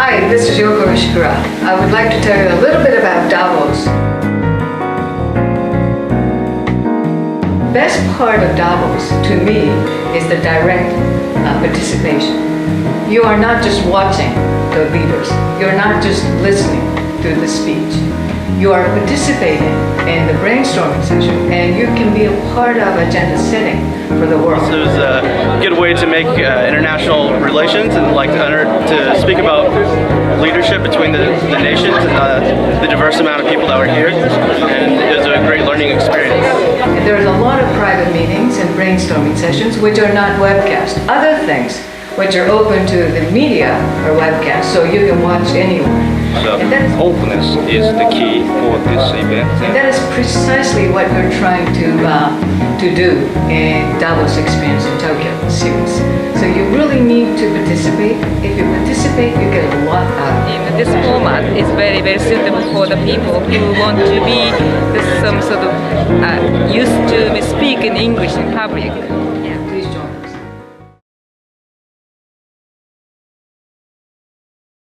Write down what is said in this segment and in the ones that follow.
Hi, this is Yoko Ishikura. I would like to tell you a little bit about Davos. Best part of Davos, to me, is the direct participation. You are not just watching the leaders. You're not just listening to the speech. You are participating in the brainstorming session, and you can be a part of agenda setting for the world. So it was a good way to make international relations and to speak about leadership between the nations and the diverse amount of people that were here, and it was a great learning experience. There's a lot of private meetings and brainstorming sessions which are not webcast. Other things which are open to the media are webcast, so you can watch anywhere. So openness is the key for this event. And that is precisely what we're trying to do in Davos Experience in Tokyo series. So you really need to participate. If you participate, you get a lot out of it. This format is very, very suitable for the people who want to be some sort of used to speak in English in public. Please join us.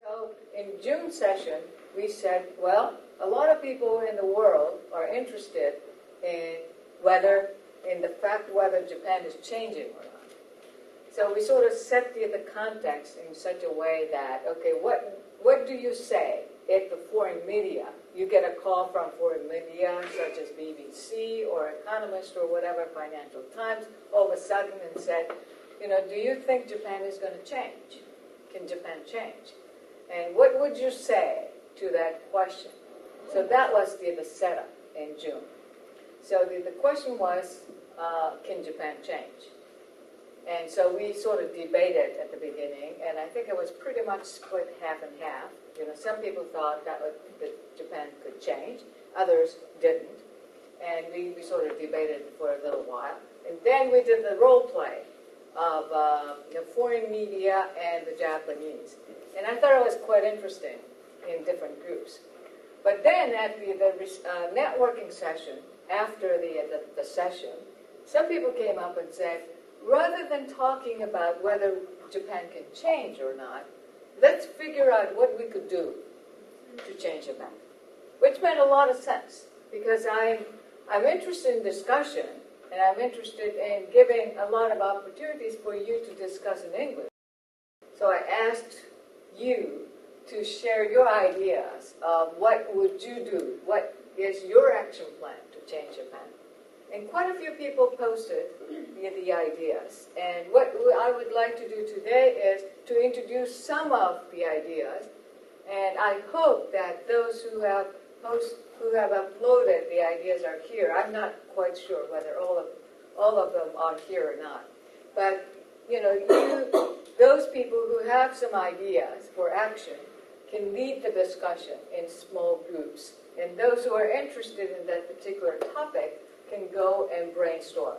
So in June session, we said, well, a lot of people in the world are interested in the fact whether Japan is changing or not. So we sort of set the context in such a way that, okay, what do you say if the foreign media, you get a call from foreign media such as BBC or Economist or whatever, Financial Times, all of a sudden and said, do you think Japan is going to change? Can Japan change? And what would you say to that question? So that was the setup in June. So the question was, can Japan change? And so we sort of debated at the beginning, and I think it was pretty much split half and half. Some people thought that Japan could change, others didn't. And we sort of debated for a little while. And then we did the role play of the foreign media and the Japanese. And I thought it was quite interesting in different groups. But then at the networking session, after the session, some people came up and said, rather than talking about whether Japan can change or not, let's figure out what we could do to change Japan. Which made a lot of sense, because I'm interested in discussion, and I'm interested in giving a lot of opportunities for you to discuss in English. So I asked you to share your ideas of what would you do, what is your action plan to change Japan. And quite a few people posted the ideas. And what I would like to do today is to introduce some of the ideas. And I hope that those who have uploaded the ideas are here. I'm not quite sure whether all of them are here or not. But those people who have some ideas for action can lead the discussion in small groups. And those who are interested in that particular topic can go and brainstorm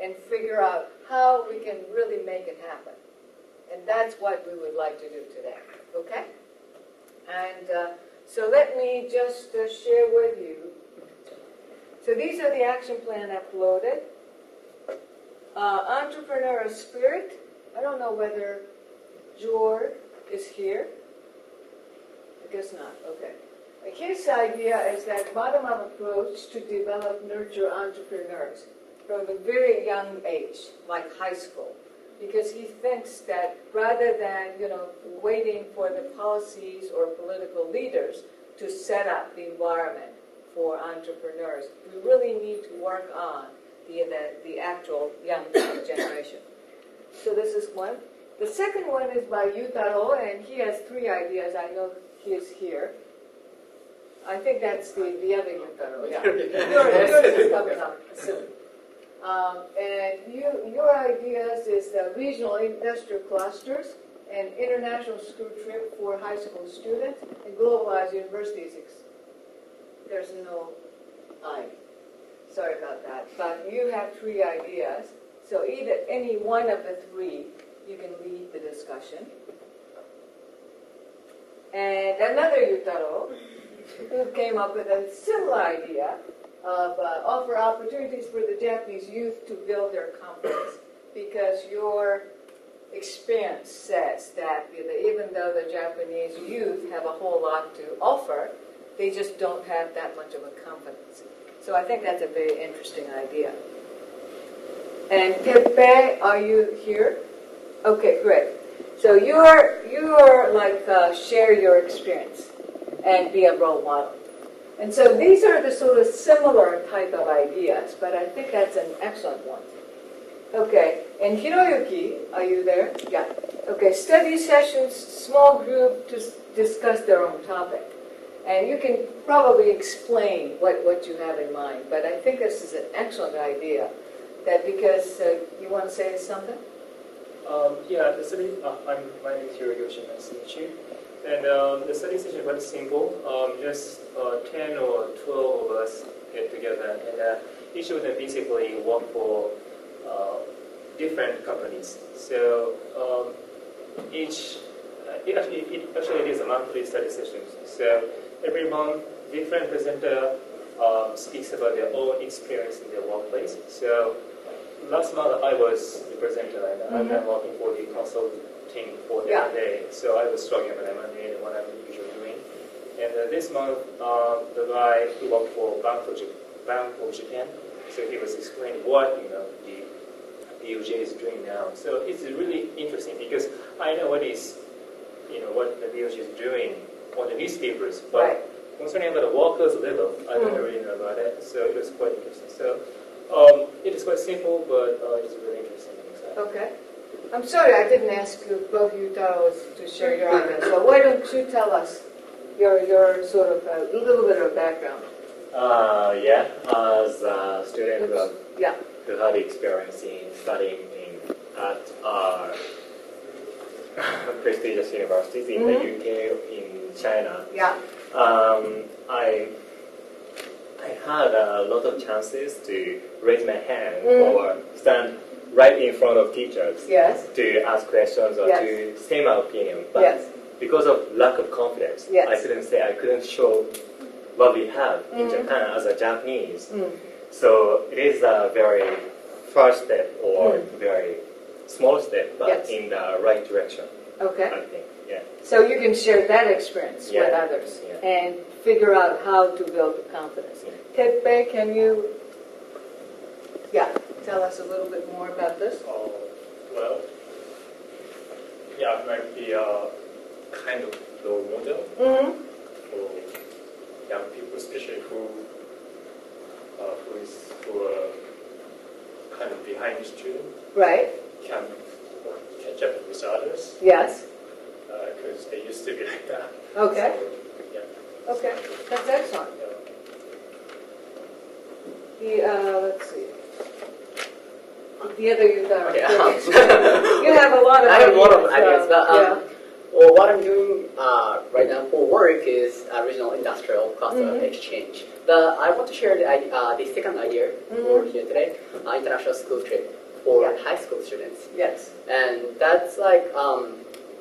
and figure out how we can really make it happen. And that's what we would like to do today, okay? And so let me just share with you. So these are the action plan uploaded. Entrepreneurial spirit. I don't know whether George is here. I guess not, okay. His idea is that bottom-up approach to develop, nurture entrepreneurs from a very young age, like high school, because he thinks that rather than waiting for the policies or political leaders to set up the environment for entrepreneurs, we really need to work on the actual young generation. So this is one. The second one is by Yutaro, and he has 3 ideas. I know he is here. I think that's the other Yutaro. Yeah. Yours is coming up soon. And your ideas is the regional industrial clusters, and international school trip for high school students, and globalized universities. There's no I. Sorry about that. But you have 3 ideas. So either any one of the 3, you can lead the discussion. And another Yutaro, who came up with a similar idea of offer opportunities for the Japanese youth to build their confidence, because experience says that even though the Japanese youth have a whole lot to offer, they just don't have that much of a confidence. So I think that's a very interesting idea. And Tepe, are you here? Okay, great. So you are like share your experience and be a role model. And so these are the sort of similar type of ideas, but I think that's an excellent one. Okay, and Hiroyuki, are you there? Yeah. Okay, study sessions, small group to discuss their own topic. And you can probably explain what you have in mind, but I think this is an excellent idea. That because you want to say something? Yeah, the study, my name is Hiroyoshi, nice to meet you. And the study session is very simple. Just 10 or 12 of us get together, and each of them basically work for different companies. So it is a monthly study session. So every month, different presenter speaks about their own experience in their workplace. So last month I was the presenter, and I'm working for the consulting for the day. So I was talking about M&A and what I'm usually doing. And this month, the guy who worked for Bank of Japan, so he was explaining what the BOJ is doing now. So it's really interesting because I know what the BOJ is doing on the newspapers, but concerning about the workers level, I don't really know about it. So it was quite interesting. So it is quite simple, but it's really interesting. Okay. I'm sorry I didn't ask you, both you Taros, to share your ideas. So why don't you tell us your sort of a little bit of background? As a student who had experience in studying at prestigious universities in the UK, in China. I had a lot of chances to raise my hand or stand right in front of teachers to ask questions or to say my opinion. But because of lack of confidence, I couldn't show what we have in Japan as a Japanese. So it is a very first step or very small step, but in the right direction. Okay. I think. Yeah. So you can share that experience with others and figure out how to build confidence. Tepe, can you tell us a little bit more about this? It might be a kind of role model for young people, especially who are kind of behind the student. Right. Can catch up with others. Yes. Because they used to be like that. Okay. So, Okay. That's excellent. Let's see. The other you have a lot of I have a lot of ideas, but yeah. what I'm doing right now for work is regional industrial cluster exchange. But I want to share the second idea for here today, international school trip for high school students. Yes. And that's like,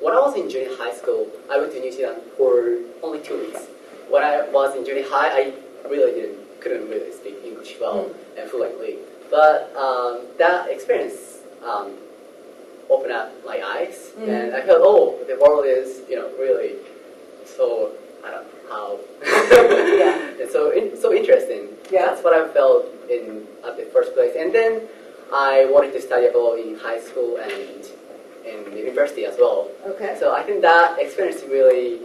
when I was in junior high school, I went to New Zealand for only 2 weeks. When I was in junior high, I really couldn't really speak English well and fluently. But that experience opened up my eyes, and I felt, the world is, really so, I don't know how, it's so interesting. Yeah. That's what I felt at the first place. And then I wanted to study abroad in high school and in university as well. Okay. So I think that experience really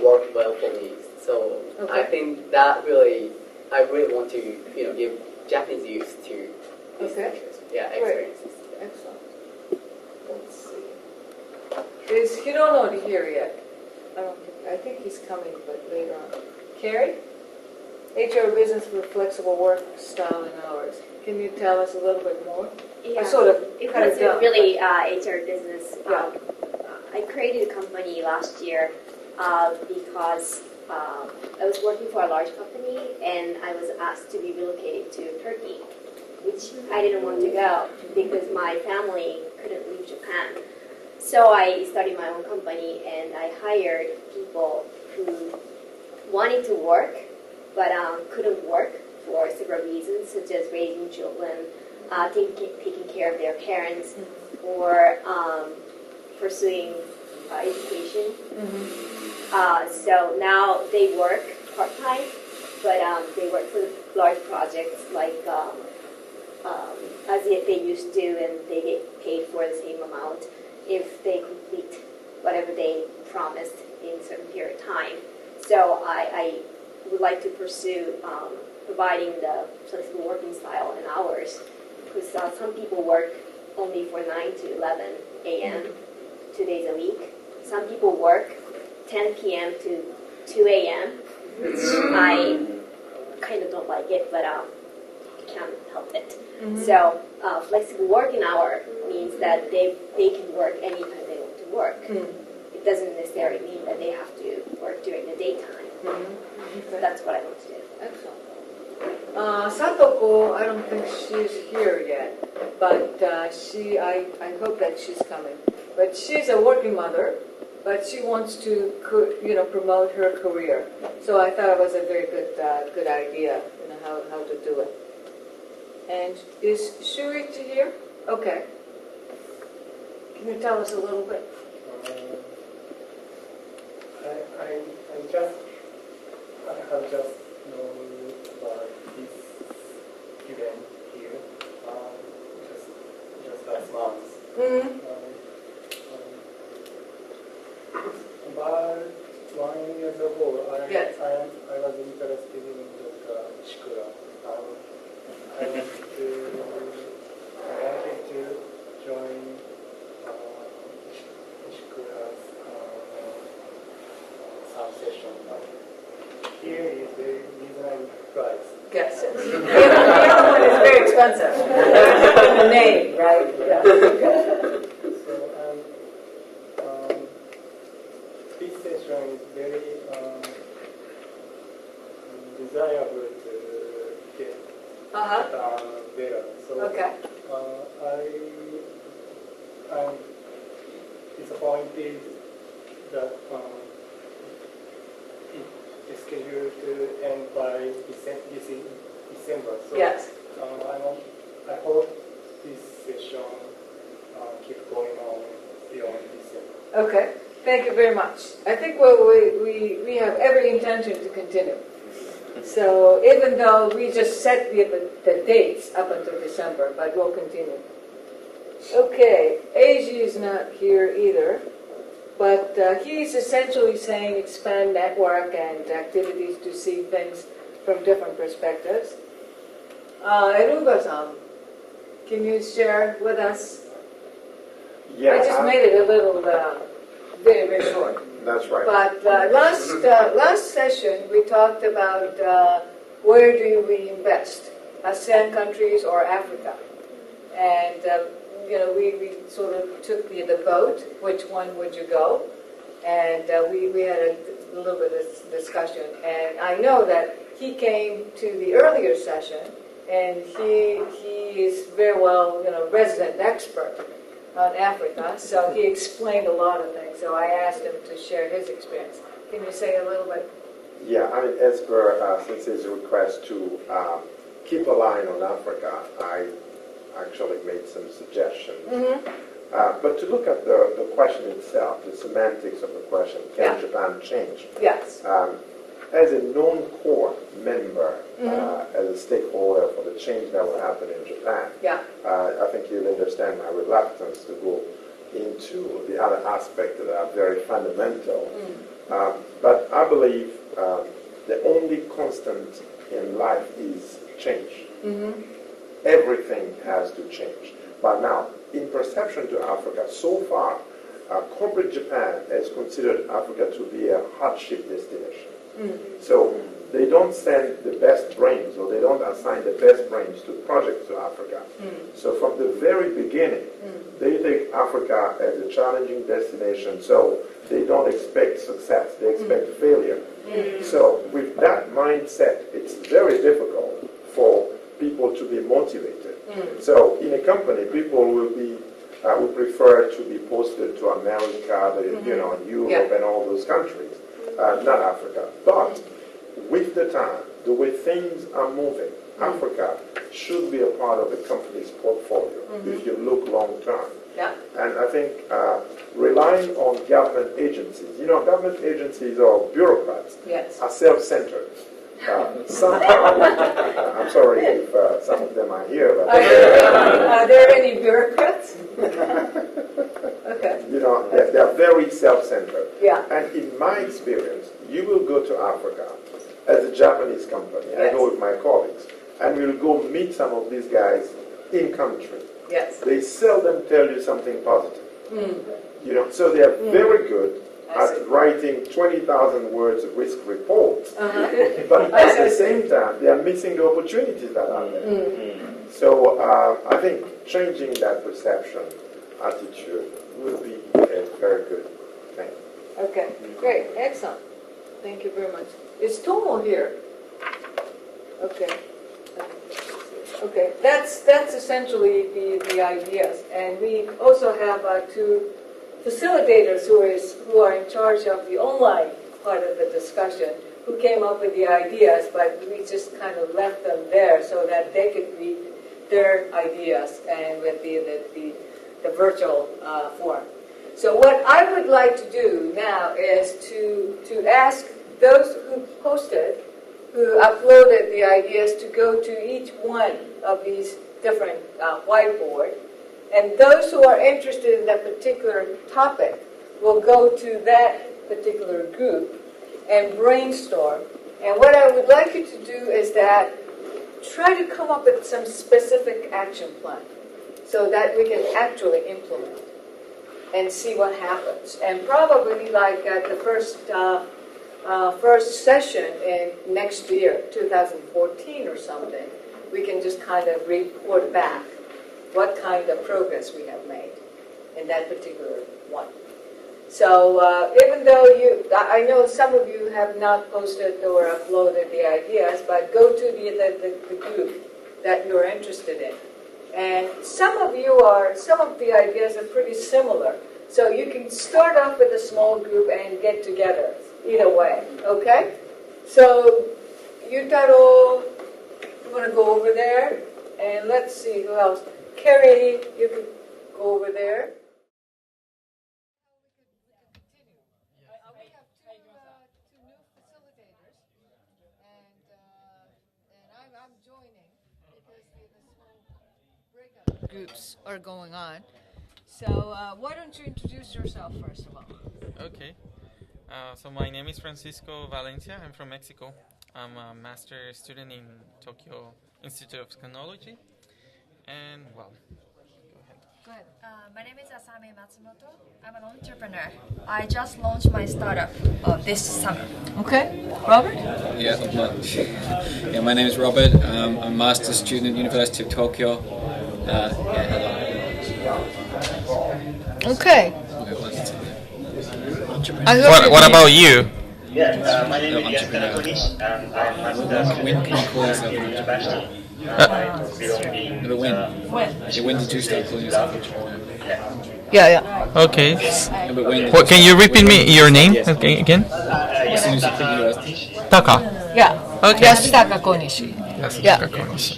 worked well for me. So I think that I really want to, give Japanese youth to these experiences. Excellent. Let's see. Is Hironori here yet? I think he's coming, but later on. Carrie? HR business for flexible work style and hours. Can you tell us a little bit more? Yeah, it wasn't really HR business. I created a company last year because I was working for a large company and I was asked to be relocated to Turkey, which I didn't want to go because my family couldn't leave Japan. So I started my own company and I hired people who wanted to work but couldn't work for several reasons, such as raising children, taking care of their parents, for pursuing education. So now they work part-time, but they work for large projects like as if they used to, and they get paid for the same amount if they complete whatever they promised in a certain period of time. So I would like to pursue providing the flexible working style and hours, because some people work only for 9 to 11 a.m. 2 days a week. Some people work 10 p.m. to 2 a.m., which I kind of don't like it, but can't help it. So flexible working hour means that they can work anytime they want to work. It doesn't necessarily mean that they have to work during the daytime. So that's what I want to do. Excellent. Satoko, I don't think she's here yet, but I hope that she's coming. But she's a working mother, but she wants to, promote her career. So I thought it was a very good idea, how to do it. And is Shuichi here? Okay. Can you tell us a little bit? I have just known about this event here just last month. About 1 year ago, I was interested in the Shikura. I wanted to join Shikura's some session. Here is the reasonable price. Yes. The other one is very expensive. The name, right? Yeah. So, this session is very desirable to get better. So, Okay. I'm disappointed that it's scheduled to end by December. So Yes. I hope this session keep going on beyond December. Okay. Thank you very much. I think we have every intention to continue. So even though we just set the dates up until December, but we'll continue. Okay, Eiji is not here either, but he's essentially saying expand network and activities to see things from different perspectives. Eruba-san, can you share with us? Yeah, I just made it a little very, very short. That's right. But last session we talked about where do we invest, ASEAN countries or Africa, and we sort of took the vote. Which one would you go? And we had a little bit of discussion. And I know that he came to the earlier session, and he is very well resident expert on Africa, so he explained a lot of things. So I asked him to share his experience. Can you say a little bit? Yeah, I mean, as per since his request to keep a line on Africa, I actually made some suggestions. But to look at the question itself, the semantics of the question, can Japan change? Yes. As a non-core member, as a stakeholder for the change that will happen in Japan, I think you'll understand my reluctance to go into the other aspects that are very fundamental. But I believe the only constant in life is change. Everything has to change. But now, in perception to Africa, so far, corporate Japan has considered Africa to be a hardship destination. So they don't send the best brains, or they don't assign the best brains to projects to Africa. So from the very beginning, they take Africa as a challenging destination, so they don't expect success, they expect failure. So with that mindset, it's very difficult for people to be motivated. So in a company, people will prefer to be posted to America, Europe, and all those countries, not Africa. But with the time, the way things are moving, Africa should be a part of the company's portfolio if you look long term. Yeah. And I think relying on government agencies, government agencies or bureaucrats are self-centered. I'm sorry if some of them are here. But are there any bureaucrats? Okay. They're very self-centered. Yeah. And in my experience, you will go to Africa as a Japanese company. I go with my colleagues, and we'll go meet some of these guys in country. Yes. They seldom tell you something positive. So they are very good at writing 20,000 words of risk reports. But at the same time, they are missing the opportunities that are there. So I think changing that perception, attitude, would be a very good thing. Okay, great, excellent. Thank you very much. Is Tomo here? Okay. Okay, that's essentially the ideas. And we also have two facilitators who are in charge of the online part of the discussion, who came up with the ideas, but we just kind of left them there so that they could read their ideas and with the virtual form. So what I would like to do now is to ask those who posted, who uploaded the ideas, to go to each one of these different whiteboard. And those who are interested in that particular topic will go to that particular group and brainstorm. And what I would like you to do is that try to come up with some specific action plan so that we can actually implement and see what happens. And probably like at the first session in next year, 2014 or something, we can just kind of report back what kind of progress we have made in that particular one. So even though I know some of you have not posted or uploaded the ideas, but go to the group that you're interested in. And some of the ideas are pretty similar. So you can start off with a small group and get together either way, okay? So Yutaro, you want to go over there? And let's see who else. Carrie, you could go over there. We have two new facilitators, and I'm joining because the small breakout groups are going on. So why don't you introduce yourself first of all? Okay. So my name is Francisco Valencia. I'm from Mexico. I'm a master student in Tokyo Institute of Technology. And well, go ahead. My name is Asami Matsumoto. I'm an entrepreneur. I just launched my startup this summer. Okay. Robert? My name is Robert. I'm a master's student at University of Tokyo. Okay. What about you? My name is Yasukana Konish, and I'm a master's student at University. When did you start calling yourself? Yeah. Okay. Can you repeat me your name again? Taka. Yeah. Okay. Yasutaka Konishi.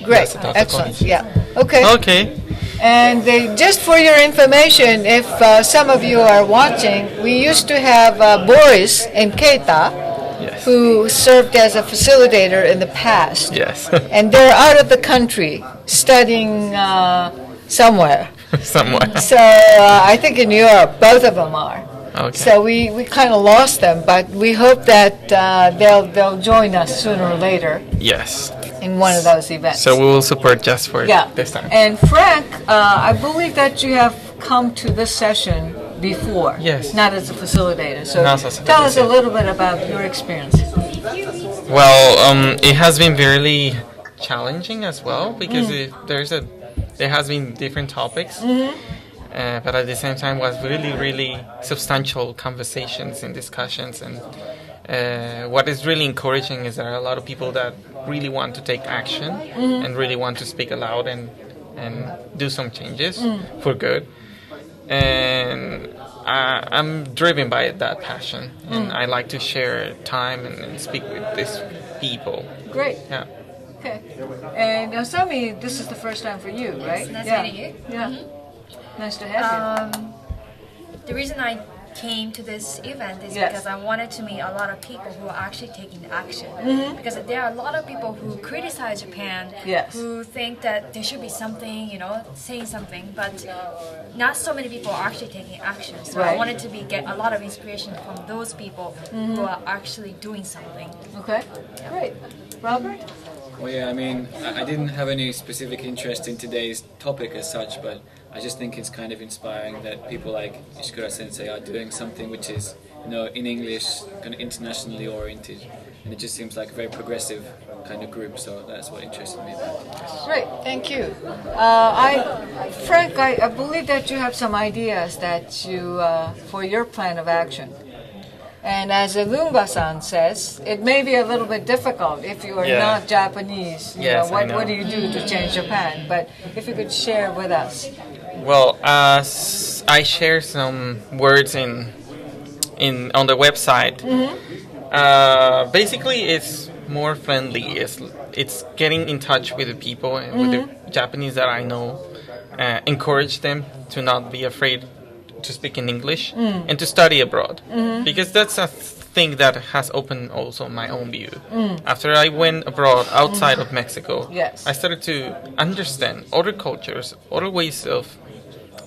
Great. Excellent. Yeah. Okay. Okay. And just for your information, if some of you are watching, we used to have Boris and Keita, who served as a facilitator in the past. Yes. And they're out of the country studying somewhere. So I think in Europe, both of them are. Okay. So we kind of lost them, but we hope that they'll join us sooner or later. Yes. In one of those events. So we will support just for this time. And Frank, I believe that you have come to this session before. Yes. Not as a facilitator. So Not as a tell us a facilitator. little bit about your experience. Well, it has been really challenging as well because there has been different topics, but at the same time was really substantial conversations and discussions. And what is really encouraging is there are a lot of people that really want to take action and really want to speak aloud and do some changes for good. And I'm driven by that passion, and I like to share time and speak with these people. Great. Yeah. Okay. And Asami, this is the first time for you, right? Nice meeting you. Yeah. Nice to have you. The reason I came to this event is because I wanted to meet a lot of people who are actually taking action. Because there are a lot of people who criticize Japan, who think that there should be something, saying something, but not so many people are actually taking action. So I wanted to get a lot of inspiration from those people who are actually doing something. Okay, great. Robert? Well, yeah, I mean, I didn't have any specific interest in today's topic as such, but I just think it's kind of inspiring that people like Ishikura Sensei are doing something which is, in English, kind of internationally oriented, and it just seems like a very progressive kind of group, so that's what interested me about it. Great, thank you. Frank, I believe that you have some ideas that you, for your plan of action. And as Lunga-san says, it may be a little bit difficult if you are not Japanese. What do you do to change Japan? But if you could share with us. Well, I share some words on the website. Basically, it's more friendly. It's getting in touch with the people, with the Japanese that I know. Encourage them to not be afraid to speak in English and to study abroad, because that's a thing that has opened also my own view. After I went abroad outside of Mexico, I started to understand other cultures, other ways of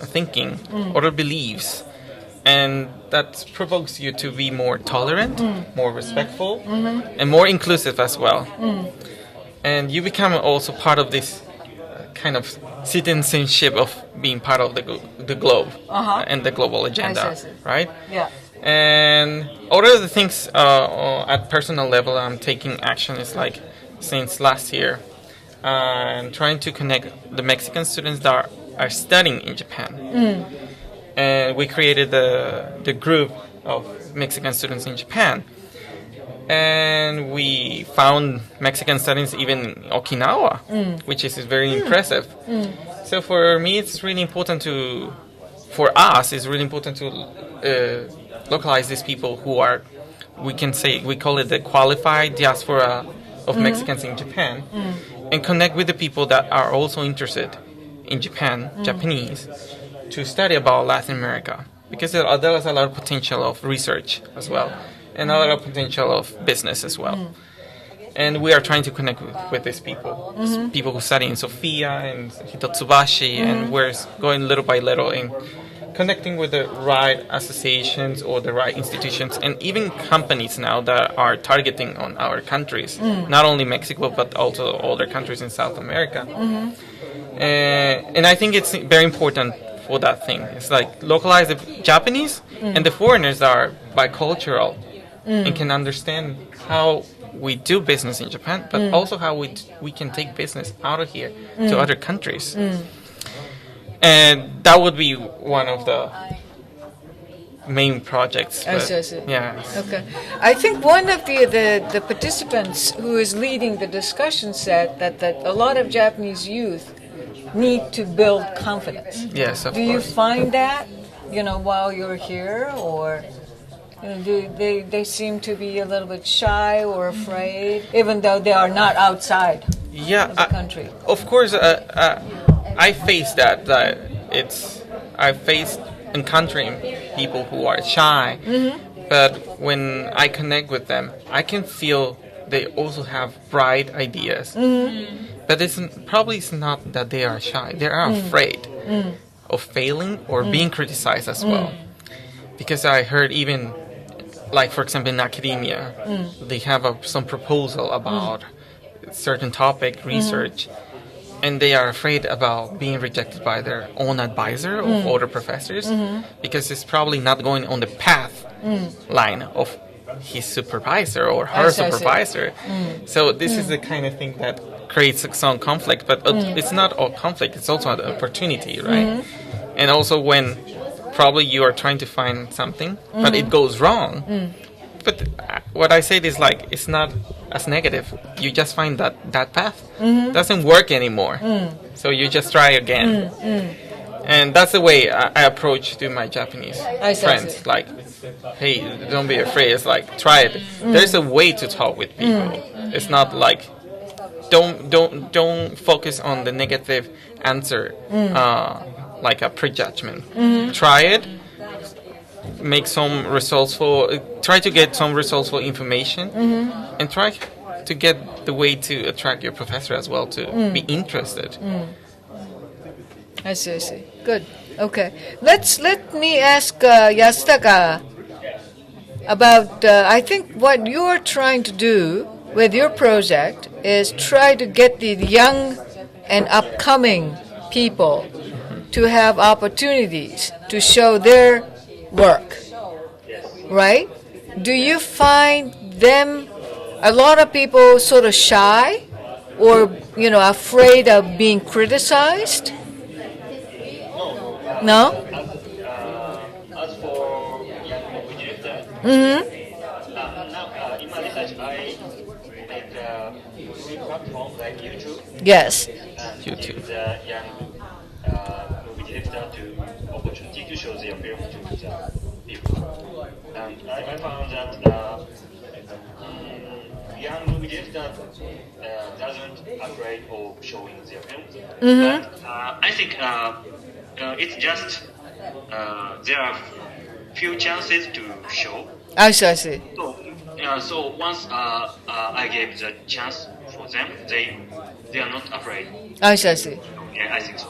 thinking, other beliefs, and that provokes you to be more tolerant, more respectful, and more inclusive as well. And you become also part of this kind of citizenship of being part of the globe and the global agenda, right? Yeah. And all of the things at personal level I'm taking action is like since last year, I'm trying to connect the Mexican students that are studying in Japan. And we created the group of Mexican students in Japan. And we found Mexican students even in Okinawa, which is very impressive. So for me, it's really important for us, it's really important to localize these people who are, we call it the qualified diaspora of Mexicans in Japan, and connect with the people that are also interested in Japan, Japanese, to study about Latin America, because there is a lot of potential of research as well, and a lot of potential of business as well. And we are trying to connect with these people, people who study in Sofia and Hitotsubashi, and we're going little by little in connecting with the right associations or the right institutions, and even companies now that are targeting on our countries, not only Mexico, but also other countries in South America. And I think it's very important for that thing. It's like localize the Japanese and the foreigners that are bicultural and can understand how we do business in Japan, but also how we can take business out of here to other countries. And that would be one of the main projects. Yeah. Okay. I think one of the participants who is leading the discussion said that a lot of Japanese youth need to build confidence. Yes, of course. Do you find that, while you're here, or do they seem to be a little bit shy or afraid, even though they are not outside of the country? Of course, I face that. I face encountering people who are shy, but when I connect with them, I can feel they also have bright ideas. But it's not that they are shy. They are afraid of failing or being criticized as well. Because I heard even, like for example in academia, they have some proposal about certain topic, research, and they are afraid about being rejected by their own advisor or other professors, because it's probably not going on the path line of his supervisor or her supervisor. So this is the kind of thing that creates some conflict, but it's not all conflict, it's also an opportunity, right? And also when probably you are trying to find something, but it goes wrong. But what I said is like, it's not as negative. You just find that path doesn't work anymore. So you just try again. And that's the way I approach to my Japanese friends. Like, hey, don't be afraid. It's like, try it. There's a way to talk with people. It's not like, don't focus on the negative answer like a prejudgment. Try it. Make some try to get some resourceful information, and try to get the way to attract your professor as well to be interested. I see. Good. Okay. Let me ask Yasutaka about. I think what you are trying to do with your project is try to get the young and upcoming people to have opportunities to show their work, right? Do you find them, a lot of people sort of shy or, afraid of being criticized? No? As for young movie director, Mm-hmm. now in my research I make a platform like YouTube. Yes. And give the young movie director to opportunity to show their film to the people. And I found that young movie director doesn't afraid of showing their films. But I think it's just there are few chances to show. I see. So once I gave the chance for them, they are not afraid. I see. Yeah, I think so.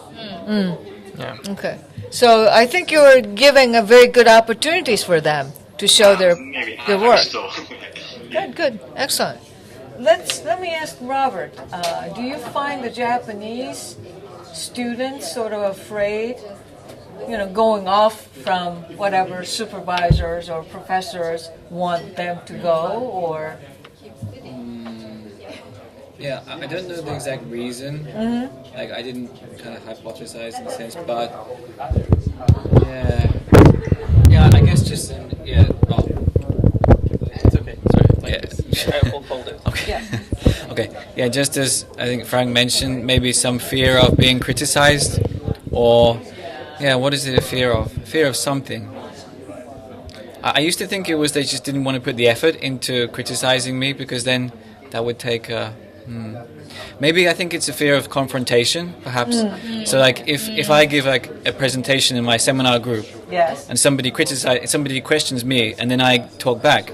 Yeah. Okay. So I think you're giving a very good opportunities for them to show their work. So. Good. Excellent. Let me ask Robert. Do you find the Japanese students sort of afraid, going off from whatever supervisors or professors want them to go, or? Yeah, I don't know the exact reason. Like, I didn't kind of hypothesize in a sense, but yeah, I guess just It's okay. Sorry. I'll hold it. Okay. Okay. Yeah, just as I think Frank mentioned, maybe some fear of being criticized, or what is it? A fear of? Fear of something. I used to think it was they just didn't want to put the effort into criticizing me, because then that would take maybe I think it's a fear of confrontation, perhaps. So like if I give like a presentation in my seminar group, yes, and somebody questions me, and then I talk back,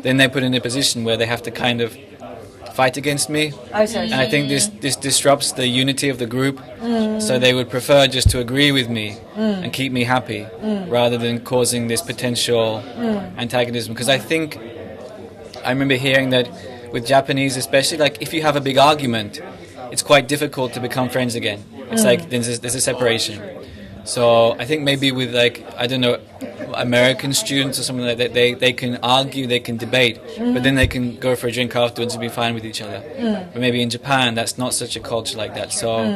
then they put in a position where they have to kind of fight against me. And I think this disrupts the unity of the group. So they would prefer just to agree with me and keep me happy, rather than causing this potential antagonism. Because I remember hearing that with Japanese especially, like if you have a big argument, it's quite difficult to become friends again. It's like there's a separation. So I think maybe with like, I don't know, American students or something like that, they can argue, they can debate, but then they can go for a drink afterwards and be fine with each other. But maybe in Japan, that's not such a culture like that. So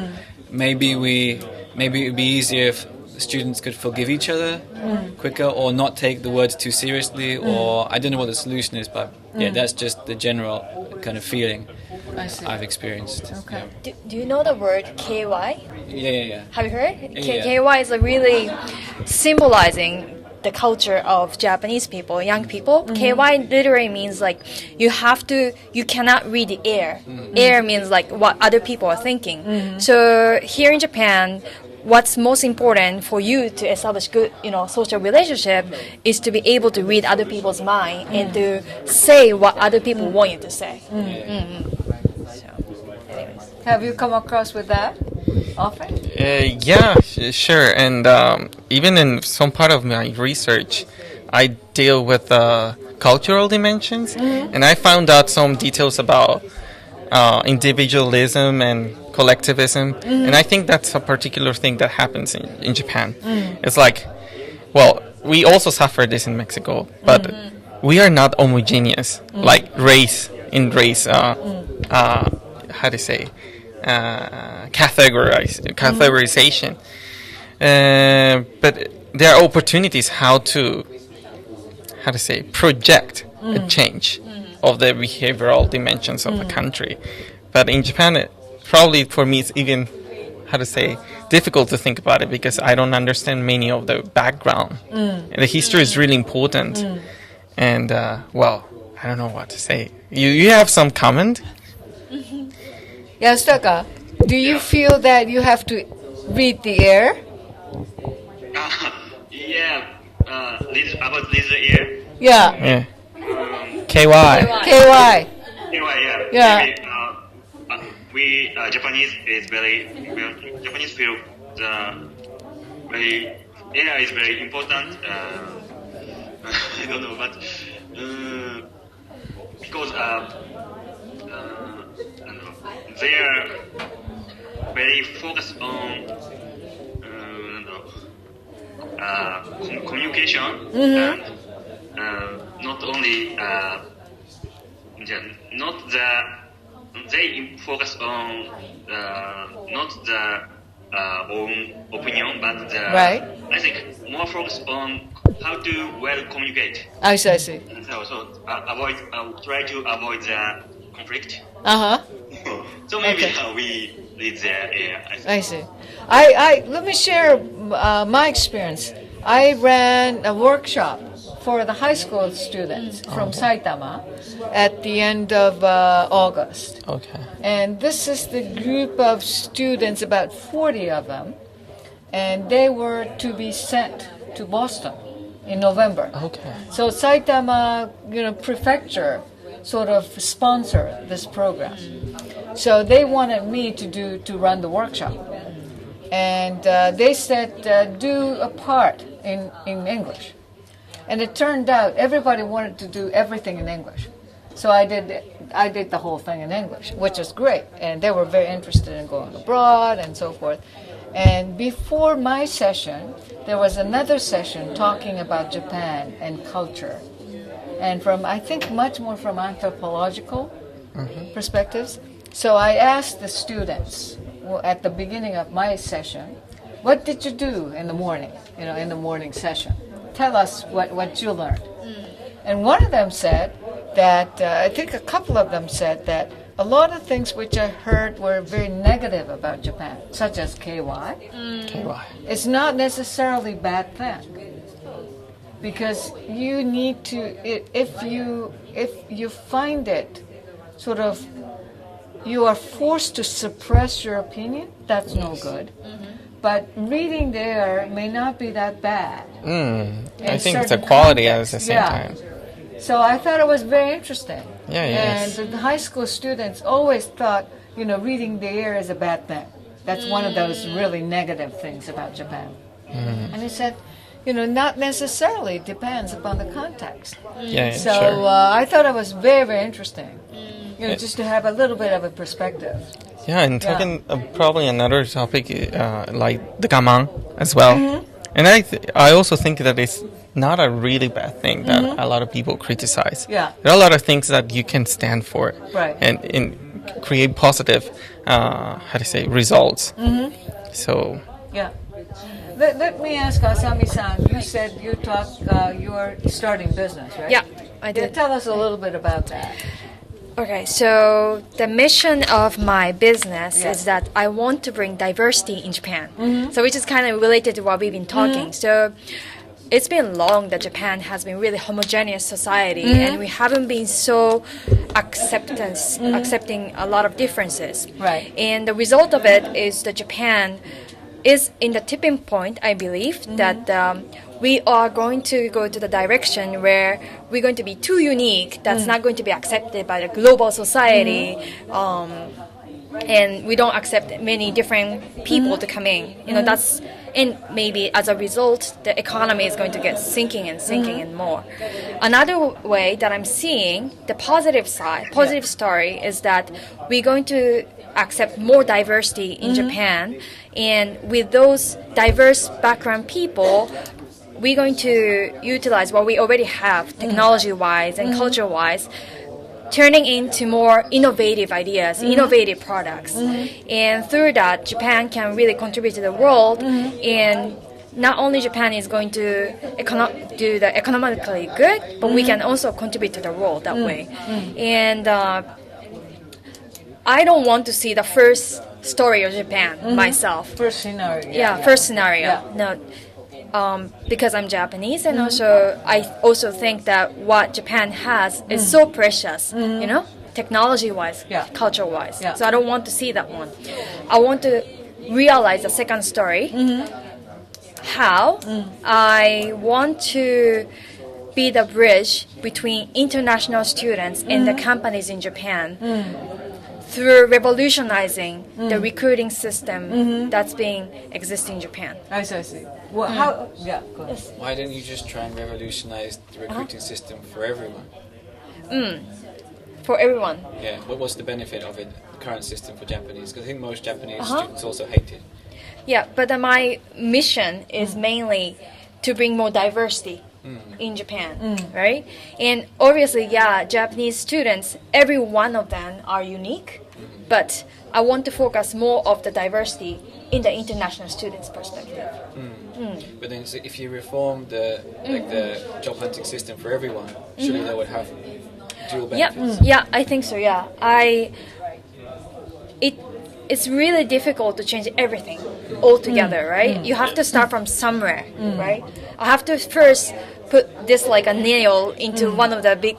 maybe it would be easier if students could forgive each other quicker, or not take the words too seriously, or I don't know what the solution is, but that's just the general kind of feeling I've experienced. Okay. Do you know the word KY? Yeah. Have you heard? Yeah. KY is really symbolizing the culture of Japanese people, young people. KY literally means like you cannot read the air. Air means like what other people are thinking. So here in Japan, what's most important for you to establish good, social relationship is to be able to read other people's mind and to say what other people want you to say. Have you come across with that often? Yeah, sure. And even in some part of my research, I deal with cultural dimensions, and I found out some details about individualism and collectivism, and I think that's a particular thing that happens in Japan. It's like, well, we also suffer this in Mexico, but we are not homogeneous, like how to say, categorization. But there are opportunities how to project a change of the behavioral dimensions of a country. But in Japan, probably for me, it's even, difficult to think about it, because I don't understand many of the background. And the history is really important. And, I don't know what to say. You have some comment? Yasutaka, do you feel that you have to read the air? Yeah. About this year. Yeah. KY. KY. Yeah. Yeah. Maybe, we Japanese is Japanese feel the very AI is very important. I don't know, but because they are very focused on communication and not only not they focus on not the own opinion, but Right. I think more focus on how to well communicate. I see. So try to avoid the conflict. So maybe Okay. we lead there. Yeah, I see. I let me share my experience. I ran a workshop for the high school students from Saitama at the end of August. Okay. And this is the group of students, about 40 of them, and they were to be sent to Boston in November. Okay. So Saitama, prefecture sort of sponsored this program. So they wanted me to run the workshop. And they said, do a part in English. And it turned out everybody wanted to do everything in English. So I did the whole thing in English, which is great. And they were very interested in going abroad and so forth. And before my session, there was another session talking about Japan and culture. And I think much more from anthropological perspectives. So I asked the students at the beginning of my session, what did you do in the morning, in the morning session? Tell us what you learned. And one of them said that, I think a couple of them said that a lot of things which I heard were very negative about Japan, such as KY. KY. It's not necessarily a bad thing. Because you need to, if you find it sort of, you are forced to suppress your opinion, that's no good. But reading there may not be that bad. I think it's a quality at the same time. So I thought it was very interesting. Yeah, And the high school students always thought, reading the air is a bad thing. That's one of those really negative things about Japan. And he said, not necessarily. It depends upon the context. So sure. I thought it was very, very interesting. Just to have a little bit of a perspective. Yeah, and talking probably another topic like the gaman as well. And I also think that it's not a really bad thing that a lot of people criticize. Yeah. There are a lot of things that you can stand for and create positive, results. So. Yeah. Let me ask Asami-san. You said you're starting business, right? Yeah, I did. Tell us a little bit about that. Okay, so the mission of my business is that I want to bring diversity in Japan. So which is kind of related to what we've been talking. So it's been long that Japan has been really homogeneous society and we haven't been so accepting a lot of differences. Right. And the result of it is that Japan is in the tipping point, I believe, that we are going to go to the direction where we're going to be too unique. That's not going to be accepted by the global society. And we don't accept many different people to come in. And maybe as a result, the economy is going to get sinking and more. Another way that I'm seeing the positive story is that we're going to accept more diversity in Japan. And with those diverse background people, we're going to utilize what we already have technology-wise and culture-wise, turning into more innovative ideas, innovative products. And through that, Japan can really contribute to the world. And not only Japan is going to do the economically good, but we can also contribute to the world that way. And I don't want to see the first story of Japan myself. First scenario. First scenario. No. Because I'm Japanese, and also I also think that what Japan has is so precious, technology-wise, culture-wise. So I don't want to see that one. I want to realize the second story, how I want to be the bridge between international students and the companies in Japan through revolutionizing the recruiting system that's being existing in Japan. I see. Well, how? Yeah, go ahead. Yes. Why don't you just try and revolutionize the recruiting system for everyone? For everyone. Yeah, but what's the benefit of it, the current system for Japanese? Because I think most Japanese students also hate it. Yeah, but my mission is mainly to bring more diversity in Japan, right? And obviously, Japanese students, every one of them are unique, but I want to focus more of the diversity in the international students' perspective. But then, so if you reform the job hunting system for everyone, surely that would have dual benefits. Yeah, I think so. Yeah, it's really difficult to change everything altogether, right? You have to start from somewhere, right? I have to first put this like a nail into one of the big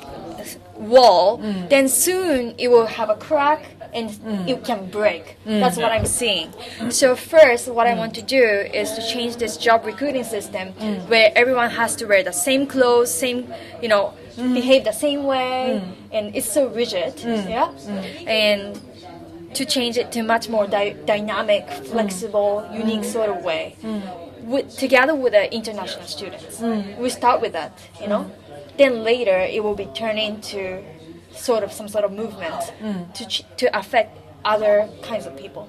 wall, then soon it will have a crack and it can break. That's what I'm seeing. So first, what I want to do is to change this job recruiting system where everyone has to wear the same clothes, same, behave the same way, and it's so rigid, and to change it to much more dynamic, flexible, unique sort of way, together with the international students. We start with that, Then later it will be turned into some sort of movement to affect other kinds of people.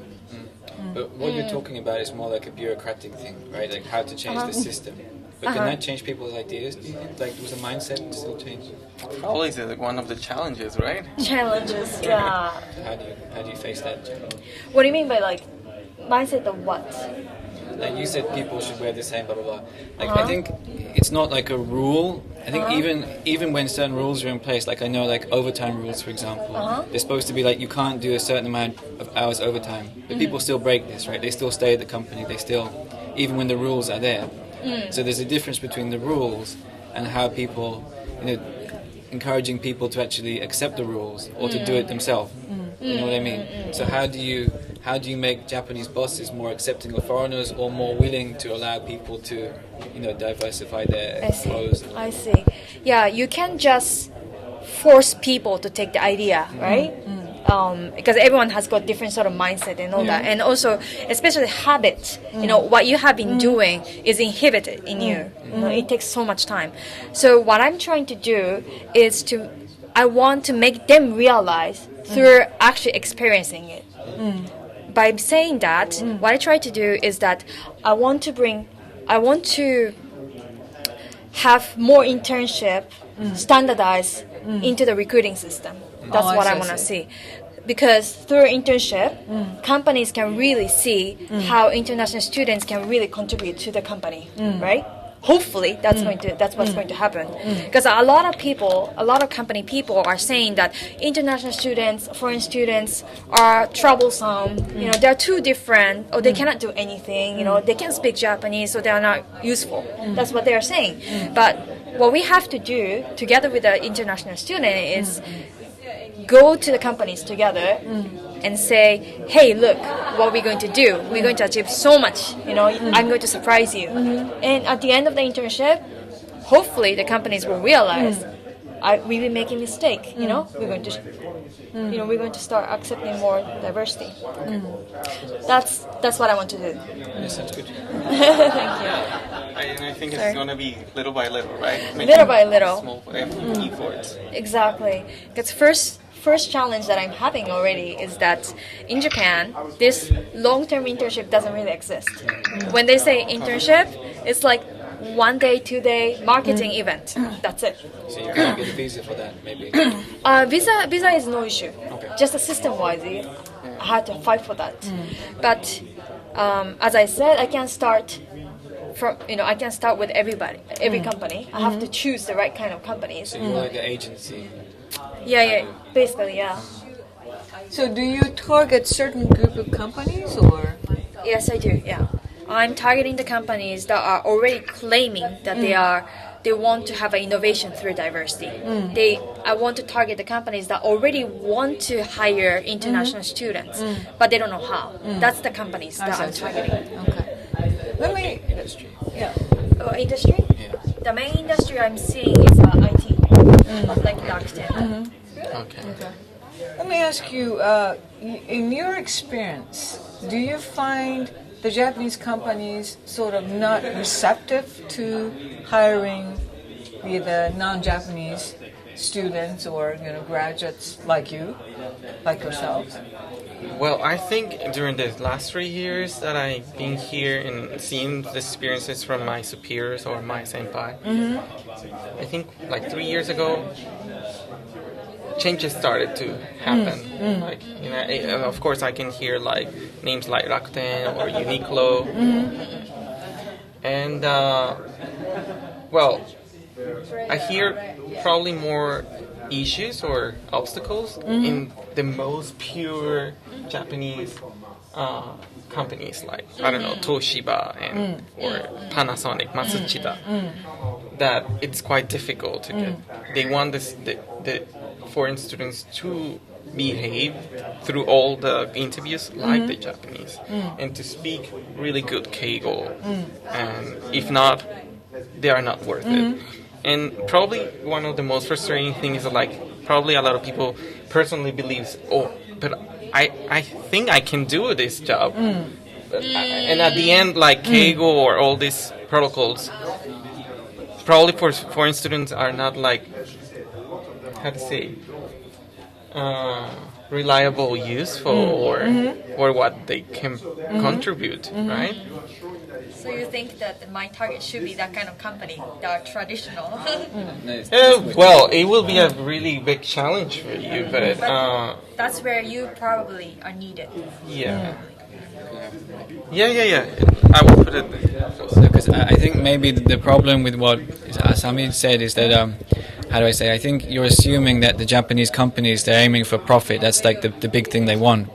But what you're talking about is more like a bureaucratic thing, right? Like how to change the system. But can that change people's ideas? Do you think? Like, was the mindset still change? Probably is one of the challenges, right? Challenges, yeah. So how do you face that challenge? What do you mean by like mindset of what? Like you said, people should wear the same, blah blah blah. Like I think it's not like a rule. I think even when certain rules are in place, like I know like overtime rules, for example, they're supposed to be like you can't do a certain amount of hours overtime, but people still break this, right? They still stay at the company. They still, even when the rules are there. So there's a difference between the rules and how people, encouraging people to actually accept the rules or to do it themselves. You know what I mean? So how do you make Japanese bosses more accepting of foreigners or more willing to allow people to, diversify their roles? I see. Yeah, you can't just force people to take the idea, right? Because everyone has got different sort of mindset and all that, and also especially habit. What you have been doing is inhibited in you. It takes so much time. So what I'm trying to do is I want to make them realize through actually experiencing it. By saying that, what I try to do is that I want to have more internship standardized into the recruiting system. That's what I want to see. Because through internship, companies can really see how international students can really contribute to the company, right? Hopefully, that's what's going to happen. Because a lot of company people are saying that international students, foreign students are troublesome. They're too different, or they cannot do anything. They can't speak Japanese, so they are not useful. That's what they are saying. But what we have to do together with the international student is go to the companies together and say, hey, look, what we're going to do. We're going to achieve so much. I'm going to surprise you. And at the end of the internship, hopefully the companies will realize we've been making a mistake. We're going to start accepting more diversity. That's what I want to do. That sounds good. Thank you. I think it's going to be little by little, right? Little by little. Small efforts. Exactly. Because first challenge that I'm having already is that in Japan, this long-term internship doesn't really exist. When they say internship, it's like 1 day, 2 day marketing event. That's it. So you can't get a visa for that, maybe? Visa is no issue. Okay. Just a system-wise, I had to fight for that. But as I said, I can start with everybody, every company. I have to choose the right kind of companies. So you're like an agency. Yeah, basically, yeah. So do you target certain group of companies or? Yes, I do, yeah. I'm targeting the companies that are already claiming that they want to have an innovation through diversity. I want to target the companies that already want to hire international students, but they don't know how. That's the companies that I'm targeting. Okay. Let me. Industry. Industry? Yeah. The main industry I'm seeing is IT, like Rakuten. Okay. Let me ask you, in your experience, do you find the Japanese companies sort of not receptive to hiring the non-Japanese students or graduates like you, like yourselves? Well, I think during the last 3 years that I've been here and seen the experiences from my superiors or my senpai, I think like 3 years ago, changes started to happen. Like, of course, I can hear like names like Rakuten or Uniqlo, and well, I hear probably more issues or obstacles in the most pure Japanese companies, like I don't know, Toshiba and or Panasonic, Matsushita. That it's quite difficult to get. They want the foreign students to behave through all the interviews like the Japanese and to speak really good Keigo, and if not, they are not worth it. And probably one of the most frustrating things is like probably a lot of people personally believes, but I think I can do this job, and at the end, like Keigo or all these protocols, probably for foreign students are not like, how to say, reliable, useful, or what they can contribute, right? So you think that my target should be that kind of company, that are traditional? Well, it will be a really big challenge for you, but that's where you probably are needed. Yeah. I will put it because I think maybe the problem with what Asami said is that how do I say? I think you're assuming that the Japanese companies, they're aiming for profit. That's like the big thing they want.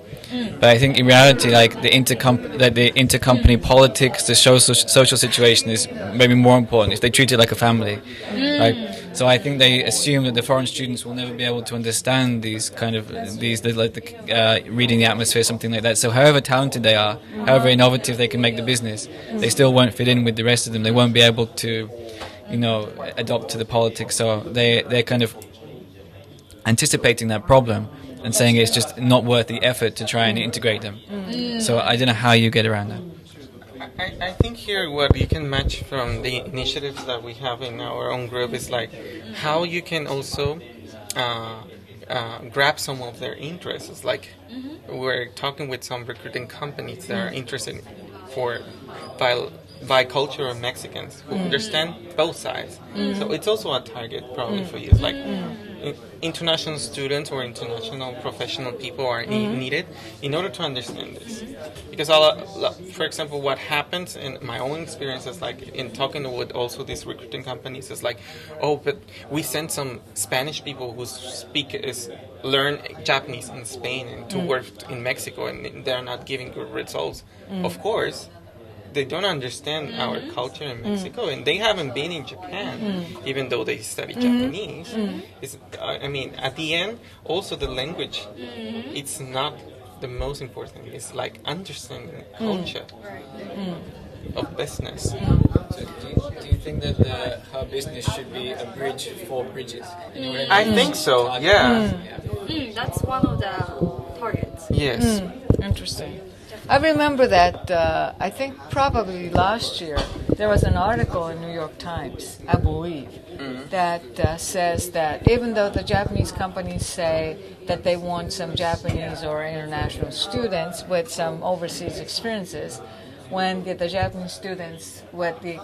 But I think in reality, like the intercompany politics, the social situation is maybe more important if they treat it like a family, right? So I think they assume that the foreign students will never be able to understand these kind of reading the atmosphere, something like that. So however talented they are, however innovative they can make the business, they still won't fit in with the rest of them. They won't be able to, adopt to the politics. So they're kind of anticipating that problem and saying it's just not worth the effort to try and integrate them. So I don't know how you get around that. I think here what you can match from the initiatives that we have in our own group is like how you can also grab some of their interests. Like we're talking with some recruiting companies that are interested for bicultural Mexicans who understand both sides. So it's also a target probably for you. It's like international students or international professional people are needed in order to understand this. Because, for example, what happens in my own experience is like in talking with also these recruiting companies is like, but we send some Spanish people who learn Japanese in Spain and to work in Mexico and they're not giving good results. Of course, they don't understand our culture in Mexico, and they haven't been in Japan, even though they study Japanese. At the end, also the language, it's not the most important. It's like understanding culture of business. So do you think that how business should be a bridge for bridges? I think so, yeah. That's one of the targets. Yes. Interesting. I remember that, I think probably last year, there was an article in New York Times, I believe, that says that even though the Japanese companies say that they want some Japanese or international students with some overseas experiences, when the Japanese students with the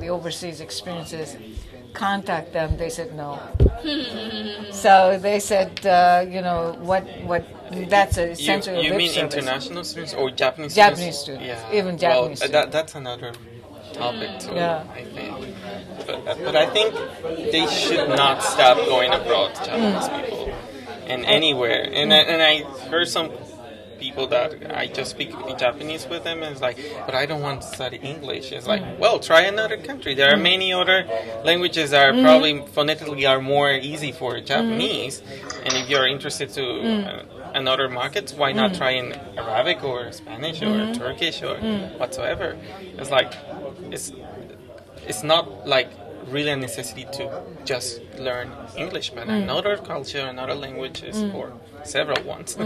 overseas experiences contact them, they said no. So they said, what that's essentially you lip mean service. International students or Japanese Japanese students? students, even Japanese students. That's another topic too, Yeah. I think. But I think they should not stop going abroad, Japanese people, and anywhere. And I heard some people that I just speak Japanese with them, and it's like, but I don't want to study English. It's like, well, try another country. There are many other languages that are probably phonetically are more easy for Japanese, and if you're interested to another markets, why not try in Arabic or Spanish or Turkish or whatsoever? It's like it's not like really a necessity to just learn English, but another culture, another languages, or several ones.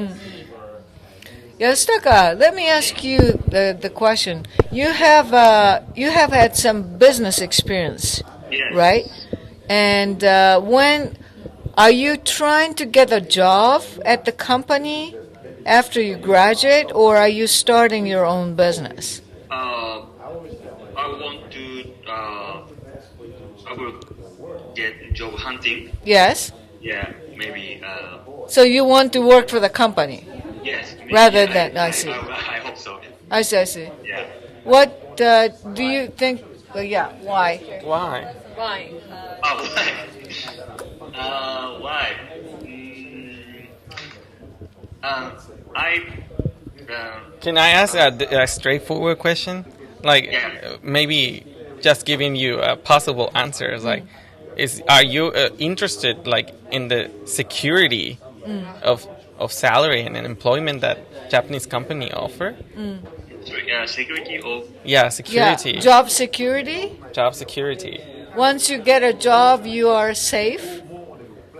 Yasutaka, let me ask you the question. You have had some business experience, right? And when are you trying to get a job at the company after you graduate, or are you starting your own business? I want to. I will get job hunting. Yes. Yeah, maybe. So you want to work for the company? Yes. Maybe, Rather than I see. I hope so. I see. Yeah. What do you think? Why? Why? Why? Why? Can I ask a straightforward question? Like maybe just giving you a possible answer. Like, are you interested like in the security of salary and employment that Japanese company offer? Security or security. Yeah. Job security. Job security. Once you get a job, you are safe. No.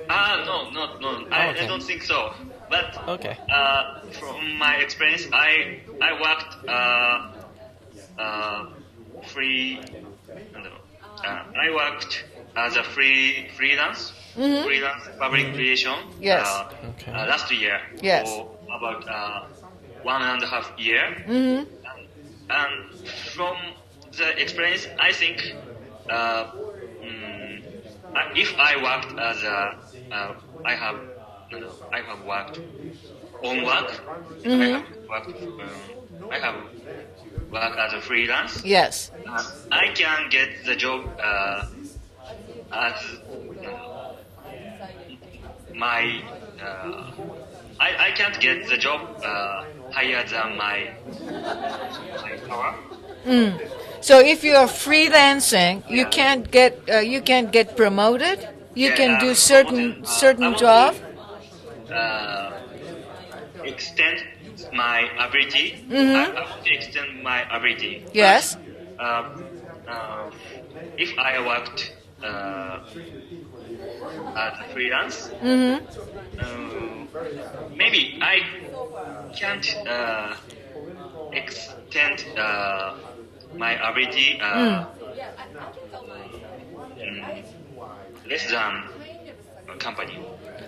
I don't think so. But from my experience, I worked I worked as a freelance public creation. Yes. Last year. Yes. For about 1.5 years. And from the experience, I think if I worked as I have worked on work. I have worked as a freelance. Yes. I can get the job as my. I can't get the job higher than my power. So if you are freelancing, you can't get promoted. You can do certain job. Extend my ability. I want to extend my ability. Yes. If I worked as a freelance, maybe I can't extend my ability less than a company.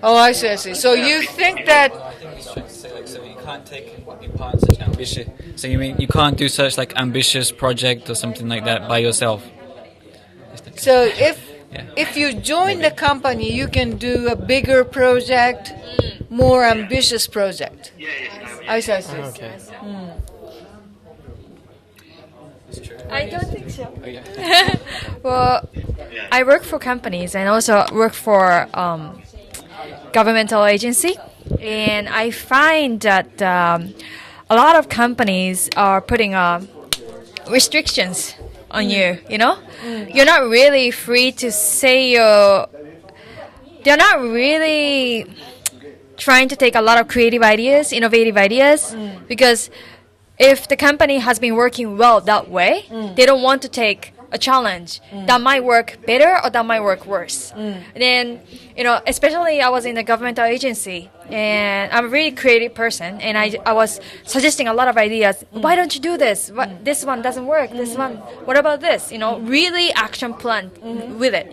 Oh, I see. So you think that? So you can't take part in such ambitious. So you mean you can't do such like ambitious project or something like that by yourself? So if you join the company, you can do a bigger project, more ambitious project. I see. Okay. I don't think so. Well, I work for companies and also work for governmental agency, and I find that a lot of companies are putting restrictions on you. You're not really free to say your. They're not really trying to take a lot of creative ideas, innovative ideas, because if the company has been working well that way, they don't want to take a challenge that might work better or that might work worse. Then, especially I was in a governmental agency, and I'm a really creative person, and I was suggesting a lot of ideas. Why don't you do this? This one doesn't work. This one, what about this? Really action plan with it,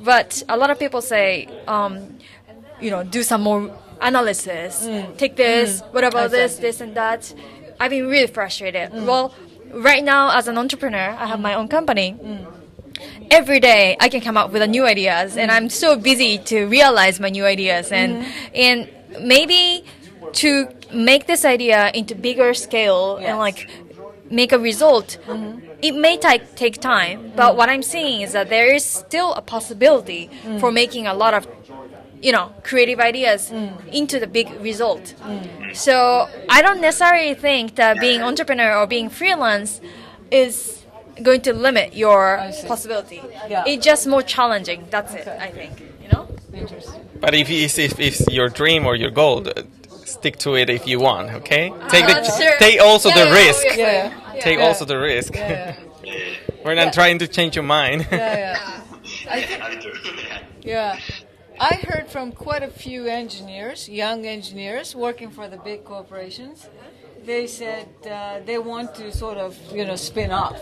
But a lot of people say, do some more analysis. Take this, what about this and that? I've been really frustrated. Well, right now as an entrepreneur, I have my own company. Every day I can come up with new ideas, and I'm so busy to realize my new ideas, and maybe to make this idea into bigger scale and like make a result. It may take time, but what I'm seeing is that there is still a possibility for making a lot of creative ideas into the big result. So I don't necessarily think that being entrepreneur or being freelance is going to limit your possibility. It's just more challenging. That's it, I think. Interesting. But if it's your dream or your goal, stick to it if you want. Okay, take also the risk. Take also the risk. We're not trying to change your mind. Yeah. I heard from quite a few engineers, young engineers working for the big corporations. They said they want to sort of, spin off.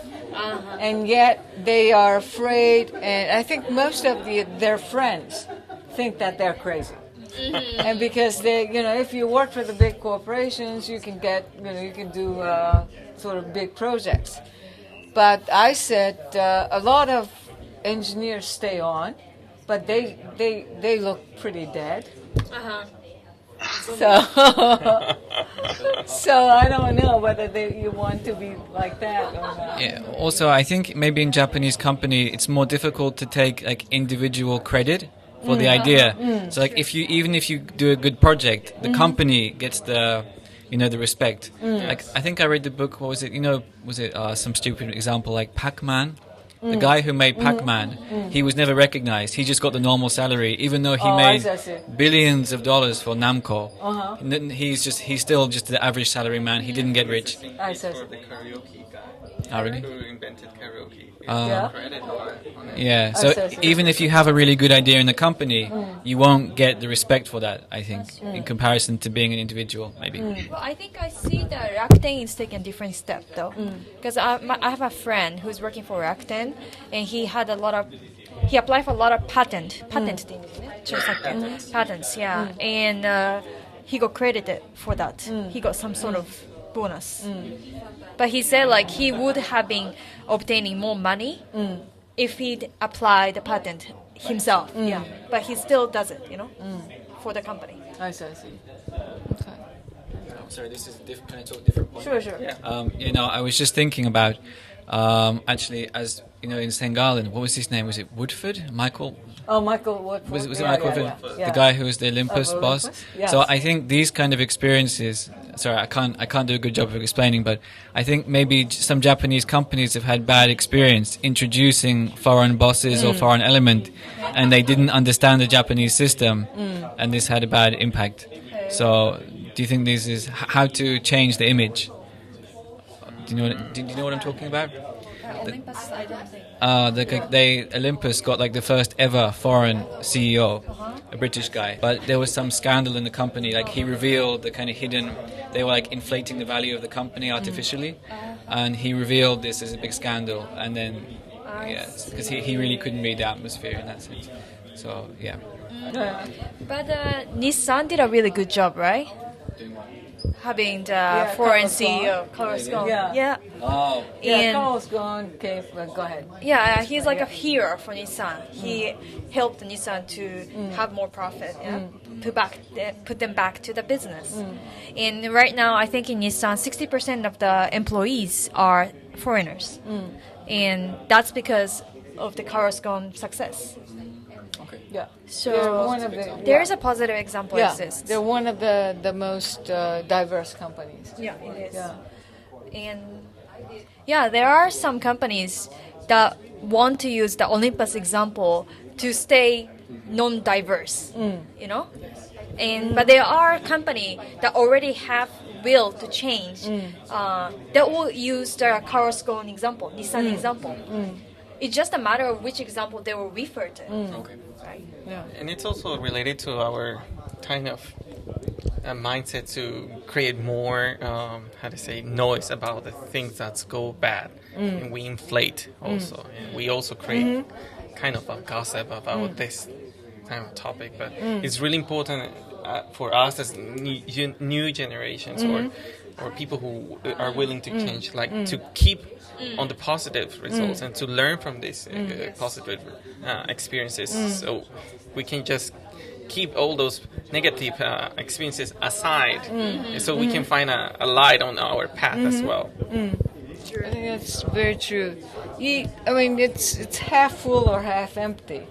And yet they are afraid, and I think most of their friends think that they're crazy. And because they, if you work for the big corporations, you can get, you can do sort of big projects. But I said a lot of engineers stay on, but they look pretty dead. So I don't know whether you want to be like that or not. Yeah. Also, I think maybe in Japanese company it's more difficult to take like individual credit for the idea. So like even if you do a good project, the company gets the the respect. Like I think I read the book. What was it? Was it some stupid example like Pac-Man? The guy who made Pac-Man, he was never recognized. He just got the normal salary, even though he made billions of dollars for Namco. He's still just the average salary man. He didn't get rich. I see. The karaoke guy. Oh, really? Who invented karaoke. Credit on it. Yeah. So even if you have a really good idea in the company, you won't get the respect for that. I think in comparison to being an individual, maybe. Well, I think I see that Rakuten is taking a different step though, because I have a friend who's working for Rakuten, and he applied for a lot of patents, patents, yeah, and he got credited for that. He got some sort of bonus. But he said like he would have been obtaining more money if he'd applied the patent himself. Yeah, but he still does it, for the company. I see. Okay. Sorry, this is different. Can I talk different point? Sure. Yeah. I was just thinking about actually, as in St. what was his name? Was it Woodford? Michael? Oh, Michael Woodford. Was it Michael Woodford? Yeah. The guy who was the Olympus boss. Yes. So I think these kind of experiences. Sorry, I can't do a good job of explaining, but I think maybe some Japanese companies have had bad experience introducing foreign bosses or foreign element, and they didn't understand the Japanese system, and this had a bad impact. So, do you think this is how to change the image? Do you know what I'm talking about? Olympus, I don't think. Olympus got like the first ever foreign CEO, a British guy. But there was some scandal in the company. Like he revealed the kind of hidden. They were like inflating the value of the company artificially, and he revealed this as a big scandal. And then, because he really couldn't read the atmosphere in that sense. So yeah. But Nissan did a really good job, right? Having the foreign CEO, Carlos Ghosn. Yeah. Oh. Yeah, Carlos Ghosn. Okay, go ahead. Yeah, he's like a hero for Nissan. He helped Nissan to have more profit, put them back to the business. And right now, I think in Nissan, 60% of the employees are foreigners, and that's because of the Carlos Ghosn success. Yeah. So there is a positive example exists. They're one of the most diverse companies. Yeah, it is. Yeah. And there are some companies that want to use the Olympus example to stay non-diverse, but there are companies that already have will to change that will use the Carlos Ghosn example, Nissan example. It's just a matter of which example they will refer to. Okay. Right? Yeah. And it's also related to our kind of mindset to create more, noise about the things that go bad. And we inflate also. And we also create kind of a gossip about this kind of topic. But it's really important for us as new generations or people who are willing to change, to keep on the positive results and to learn from these positive experiences, so we can just keep all those negative experiences aside, so we can find a light on our path as well. I think that's very true. It's half full or half empty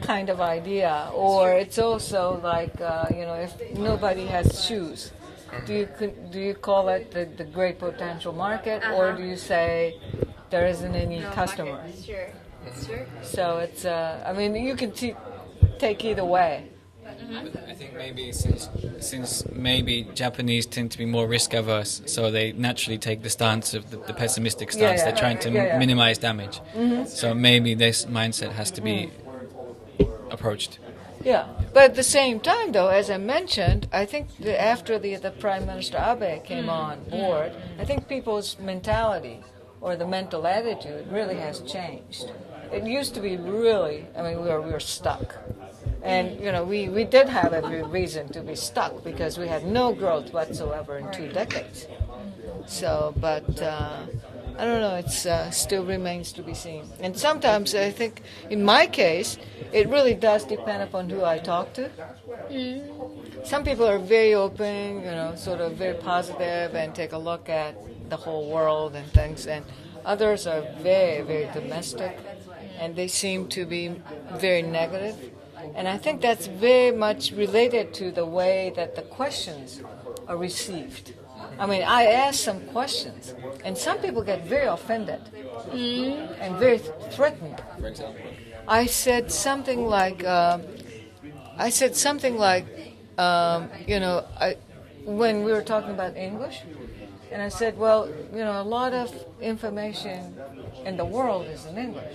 kind of idea, or it's also like if nobody has shoes. Do you call it the great potential market, or do you say there isn't any customer? Sure. So it's you can take either way. I think maybe since maybe Japanese tend to be more risk averse, so they naturally take the stance of the pessimistic stance. They're trying to minimize damage. So maybe this mindset has to be approached. Yeah, but at the same time, though, as I mentioned, I think after the Prime Minister Abe came on board, I think people's mentality or the mental attitude really has changed. It used to be really, I mean, we were stuck. And, you know, we did have every reason to be stuck because we had no growth whatsoever in 2 decades. So, but I don't know, it still remains to be seen. And sometimes I think, in my case, it really does depend upon who I talk to. Some people are very open, you know, sort of very positive and take a look at the whole world and things, and others are very, very domestic, and they seem to be very negative. And I think that's very much related to the way that the questions are received. I mean, I ask some questions, and some people get very offended and very threatened. For example, I said something like, you know, when we were talking about English, and I said, well, you know, a lot of information in the world is in English.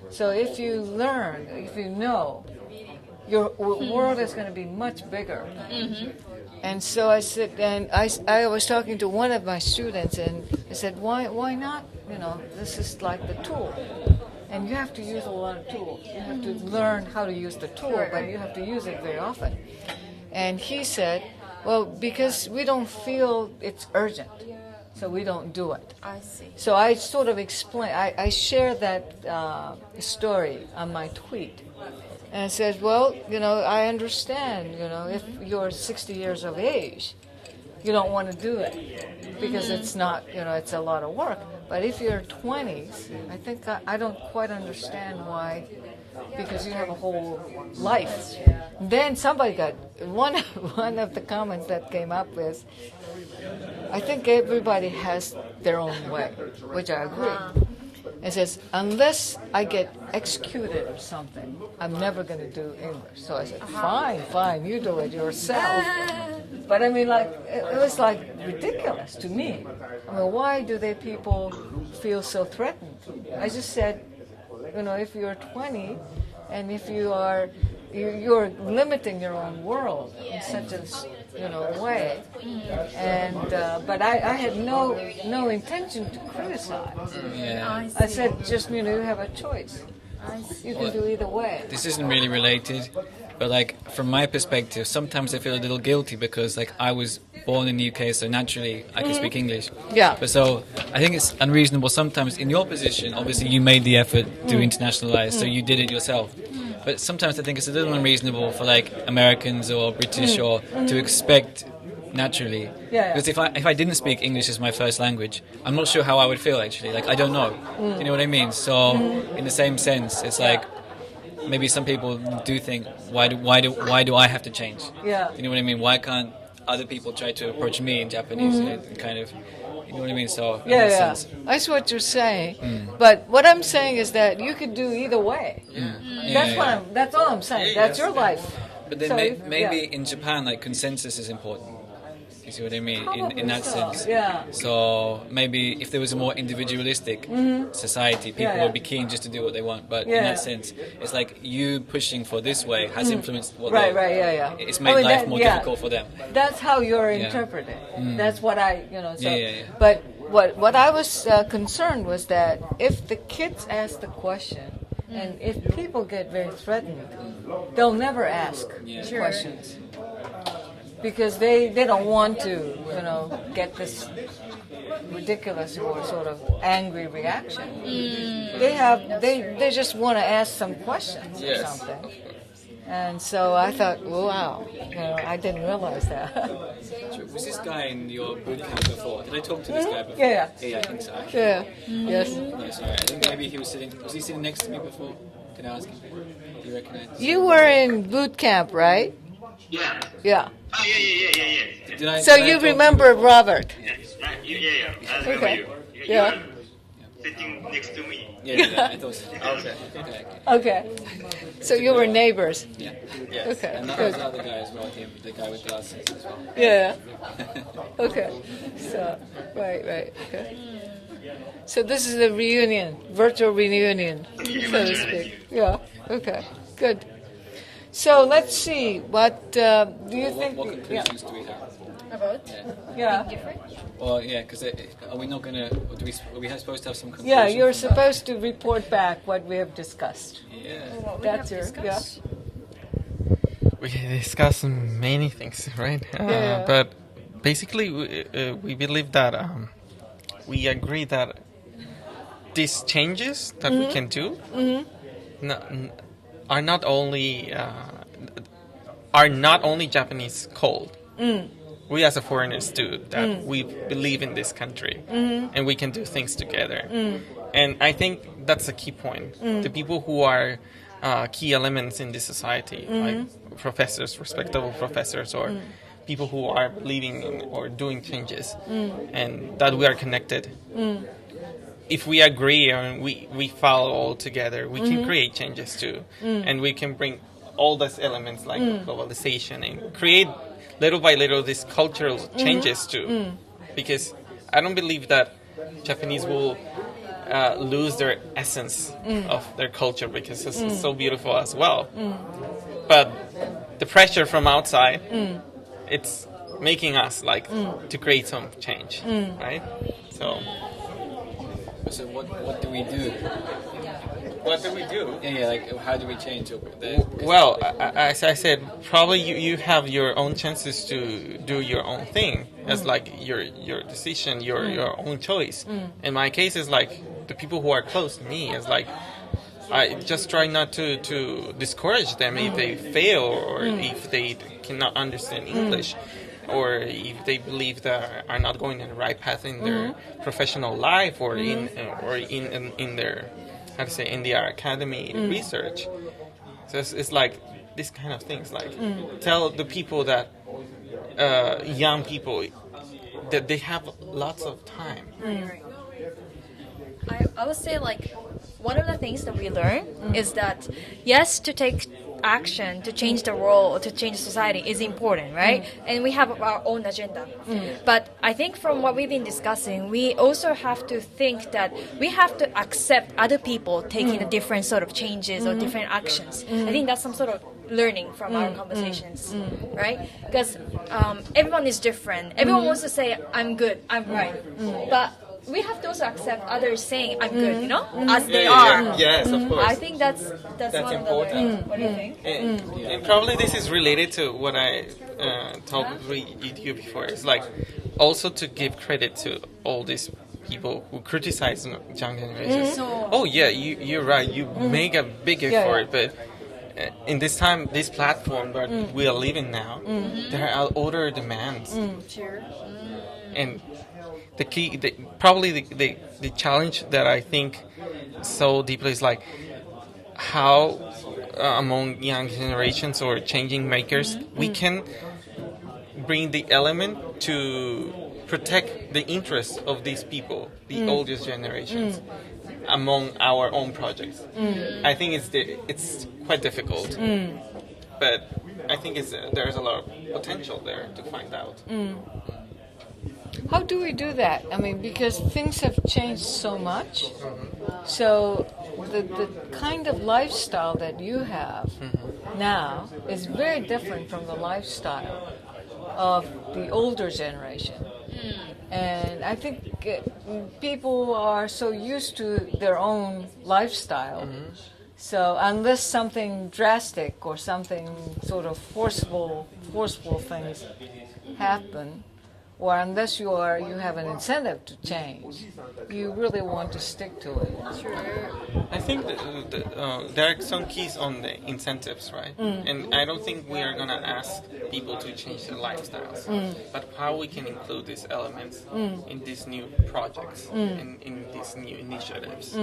So if you learn, if you know, your world is going to be much bigger. And so I said, and I was talking to one of my students, and I said, why not? You know, this is like the tool. And you have to use a lot of tools. You have to learn how to use the tool, but you have to use it very often. And he said, well, because we don't feel it's urgent, so we don't do it. I see. So I sort of explain, I share that story on my tweet. And I said, well, you know, I understand, you know, if you're 60 years of age, you don't want to do it because it's not, you know, it's a lot of work. But if you're 20s, I think I don't quite understand why, because you have a whole life. Then somebody got, one of the comments that came up is, I think everybody has their own way, which I agree. It says, unless I get executed or something, I'm never going to do English. So I said, fine, you do it yourself. But I mean, like, it was like ridiculous to me. I mean, why do people feel so threatened? I just said, you know, if you're 20 and if you're limiting your own world in such a, you know, way. And but I had no intention to criticize. I said, just, you know, you have a choice. You can do either way. This isn't really related, but like from my perspective, sometimes I feel a little guilty because like I was born in the UK, so naturally I can speak English. Yeah. But so I think it's unreasonable sometimes in your position. Obviously, you made the effort to internationalize, so you did it yourself. But sometimes I think it's a little unreasonable for like Americans or British or to expect naturally. Because if I didn't speak English as my first language, I'm not sure how I would feel actually. Like I don't know. You know what I mean? So in the same sense, it's like maybe some people do think, why do I have to change? Yeah. You know what I mean? Why can't other people try to approach me in Japanese? Kind of. You know what I mean? So in that sense. I see what you're saying. But what I'm saying is that you could do either way. That's all I'm saying. That's your life. But then maybe in Japan, like consensus is important. You see what I mean? In that sense. Yeah. So maybe if there was a more individualistic society, people would be keen just to do what they want. But in that sense, it's like you pushing for this way has influenced what It's made life more difficult for them. That's how you're interpreted. That's what I, you know. So, but what I was concerned was that if the kids ask the question, and if people get very threatened, they'll never ask questions. Because they don't want to, you know, get this ridiculous or sort of angry reaction. They just want to ask some questions or something. And so I thought, wow, you know, I didn't realize that. Was this guy in your boot camp before? Did I talk to this guy before? Yeah, I think so. Yeah. Yes. No, sorry. I think maybe he was sitting next to me before? Can I ask him? Do you recognize? You were in boot camp, right? Yeah. Yeah. Oh, yeah. So you remember Robert? Yeah. I remember you. Yeah. sitting next to me. Yeah, I thought so. Okay. Okay. So you were neighbors. Yeah. Yes. Okay. And Good. the other guy as well, the guy with glasses as well. Yeah. Okay. So right. Okay. So this is a reunion, virtual reunion, so to speak. Yeah. Okay. Good. So let's see. What do you think? What conclusions do we have? About? Yeah. Different? Well, yeah, because are we not going to? Are we supposed to have some conclusions? Yeah, you're supposed to report back what we have discussed. Yeah. What we That's have your discussed? We discuss many things, right? Yeah. But basically, we believe that we agree that these changes that we can do are not only Japanese code. We as a foreigners do that. We believe in this country, and we can do things together. And I think that's a key point. The people who are key elements in this society, like professors, respectable professors, or people who are believing in or doing changes, and that we are connected. If we agree and we follow all together, we can create changes too. And we can bring all those elements like globalization and create little by little these cultural changes too. Because I don't believe that Japanese will lose their essence of their culture, because it's so beautiful as well. But the pressure from outside, it's making us like to create some change, right? So what do we do? What do we do? Yeah, like how do we change? Well, as I said, probably you have your own chances to do your own thing. As like your decision, your own choice. In my case, is like the people who are close to me. Is like I just try not to discourage them if they fail or if they cannot understand English. Or if they believe that are not going in the right path in their professional life, or in their in their academy research. So it's like this kind of things. Like tell the people that young people that they have lots of time. I would say like one of the things that we learn is that yes, to take action to change the world or to change society is important, right? And we have our own agenda. But I think from what we've been discussing, we also have to think that we have to accept other people taking a different sort of changes or different actions. I think that's some sort of learning from our conversations, right? Because everyone is different. Everyone wants to say, I'm good, I'm right. But we have to also accept others saying I'm good, as they are. Yes, of course. I think that's one important. Of the what do you think? And probably this is related to what I talked with you before. It's like also to give credit to all these people who criticize young generations. Oh yeah, you're right. You make a big effort, but in this time, this platform that we are living now, there are older demands. Sure. And the key, probably the challenge that I think so deeply is like how among young generations or changing makers we can bring the element to protect the interests of these people, the oldest generations, among our own projects. I think it's quite difficult, but I think there's a lot of potential there to find out. How do we do that? I mean, because things have changed so much. So the kind of lifestyle that you have now is very different from the lifestyle of the older generation. And I think people are so used to their own lifestyle. So unless something drastic or something sort of forceful things happen, or unless you have an incentive to change, you really want to stick to it. Sure. I think there are some keys on the incentives, right? And I don't think we are going to ask people to change their lifestyles, but how we can include these elements in these new projects, in these new initiatives.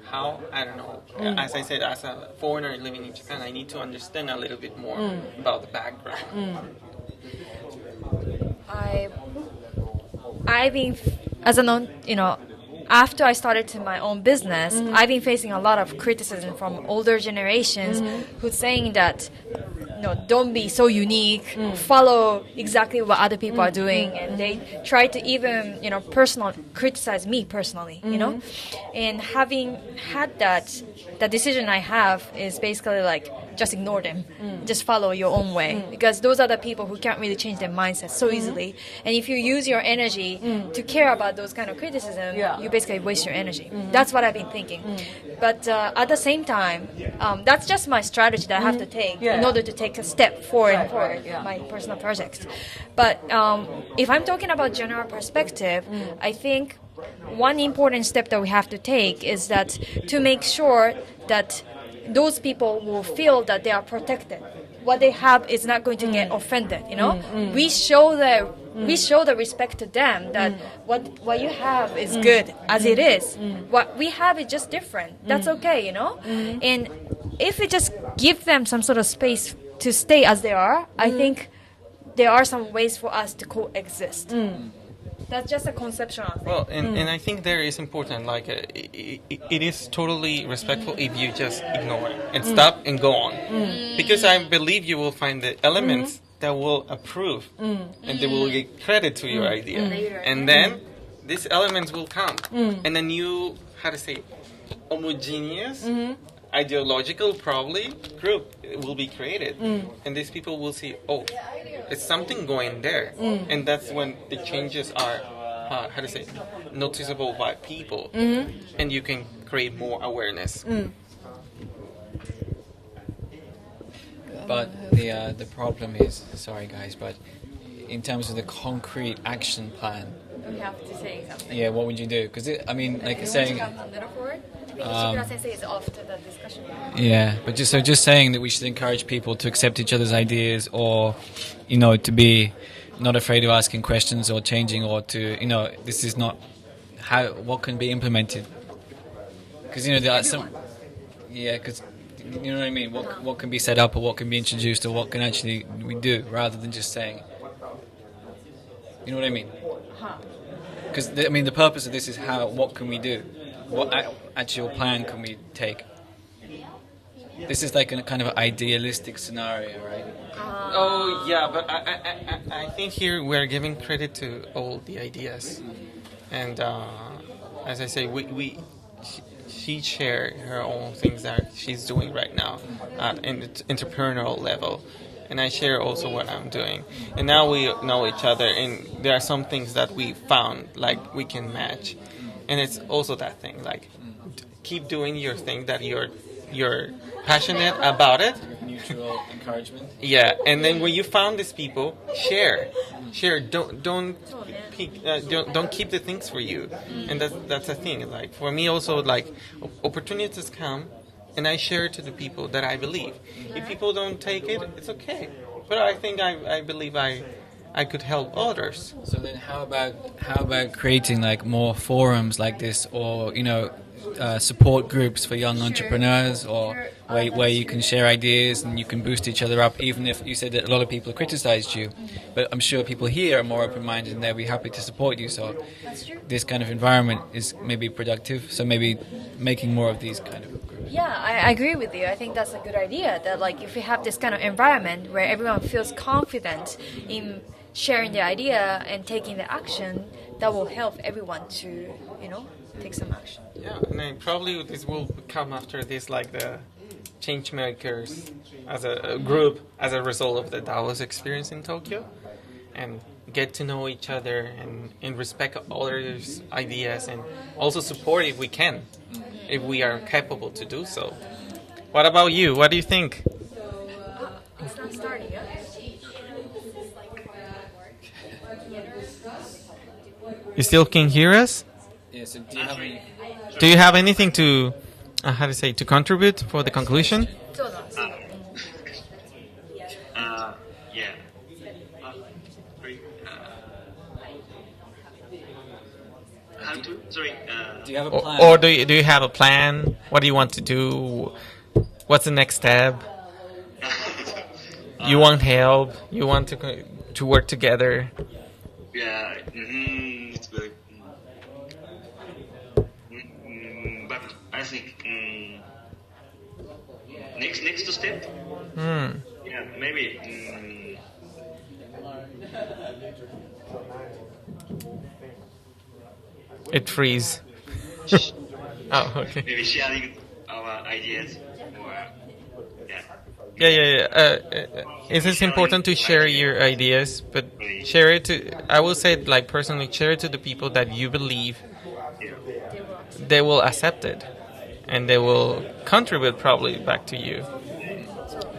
How? I don't know. As I said, as a foreigner living in Japan, I need to understand a little bit more about the background. after I started my own business, I've been facing a lot of criticism from older generations who's saying that, don't be so unique, follow exactly what other people are doing, and they try to even, criticize me personally, and having had that, the decision I have is basically like, just ignore them, just follow your own way, because those are the people who can't really change their mindset so easily, and if you use your energy to care about those kind of criticism, you basically waste your energy. That's what I've been thinking. But at the same time, that's just my strategy that I have to take in order to take a step forward for my personal projects. But if I'm talking about general perspective, I think one important step that we have to take is that to make sure that those people will feel that they are protected. What they have is not going to get offended. We show the respect to them that what you have is good as it is. What we have is just different. That's okay, And if we just give them some sort of space to stay as they are, I think there are some ways for us to coexist. That's just a conceptual thing. Well, and I think there is important, like, it is totally respectful if you just ignore it and stop and go on. Because I believe you will find the elements that will approve and they will give credit to your idea. And then these elements will come. And a new, homogeneous, ideological probably group will be created. And these people will see, it's something going there. And that's when the changes are, noticeable by people. And you can create more awareness. But the problem is, sorry guys, but in terms of the concrete action plan, we have to say something. Yeah, what would you do? Because like saying. Is off to the discussion. Yeah, but just saying that we should encourage people to accept each other's ideas, or to be not afraid of asking questions or changing, or to this is not what can be implemented. Because there are some. Yeah, because. You know what I mean? What can be set up, or what can be introduced, or what can actually we do, rather than just saying. You know what I mean? Because the purpose of this is what can we do? What actual plan can we take? This is like a kind of idealistic scenario, right? Oh yeah, but I think here we're giving credit to all the ideas, and as I say, she shared her own things that she's doing right now at an entrepreneurial level, and I share also what I'm doing, and now we know each other, and there are some things that we found like we can match, and it's also that thing like keep doing your thing that you're passionate about it. Mutual encouragement. Yeah, and then when you found these people, share. Don't keep the things for you, and that's the thing. Like for me also, like opportunities come, and I share it to the people that I believe. If people don't take it, it's okay. But I think I believe I could help others. So then, how about creating like more forums like this, or support groups for young entrepreneurs, or where you can share ideas and you can boost each other up, even if you said that a lot of people criticized you, but I'm sure people here are more open-minded and they'll be happy to support you. So this kind of environment is maybe productive, so maybe making more of these kind of groups. Yeah, I agree with you. I think that's a good idea, that like if we have this kind of environment where everyone feels confident in sharing their idea and taking the action, that will help everyone to take some action. Yeah, and then probably this will come after this, like the change makers as a group as a result of the Davos Experience in Tokyo, and get to know each other and respect others' ideas, and also support if we can, if we are capable to do so. What about you? What do you think? It's not starting yet. You still can hear us? Yeah, so do you have anything to to contribute for the conclusion? Yeah. How to? Sorry. Do you have a plan? Or do you have a plan? What do you want to do? What's the next step? You want help? You want to work together? Yeah. It's very. I think next step. Yeah, maybe. It freeze. Oh, okay. Maybe sharing our ideas or yeah. It is important to share your ideas, but share it to. I will say, like personally, share it to the people that you believe they will accept it, and they will contribute probably back to you.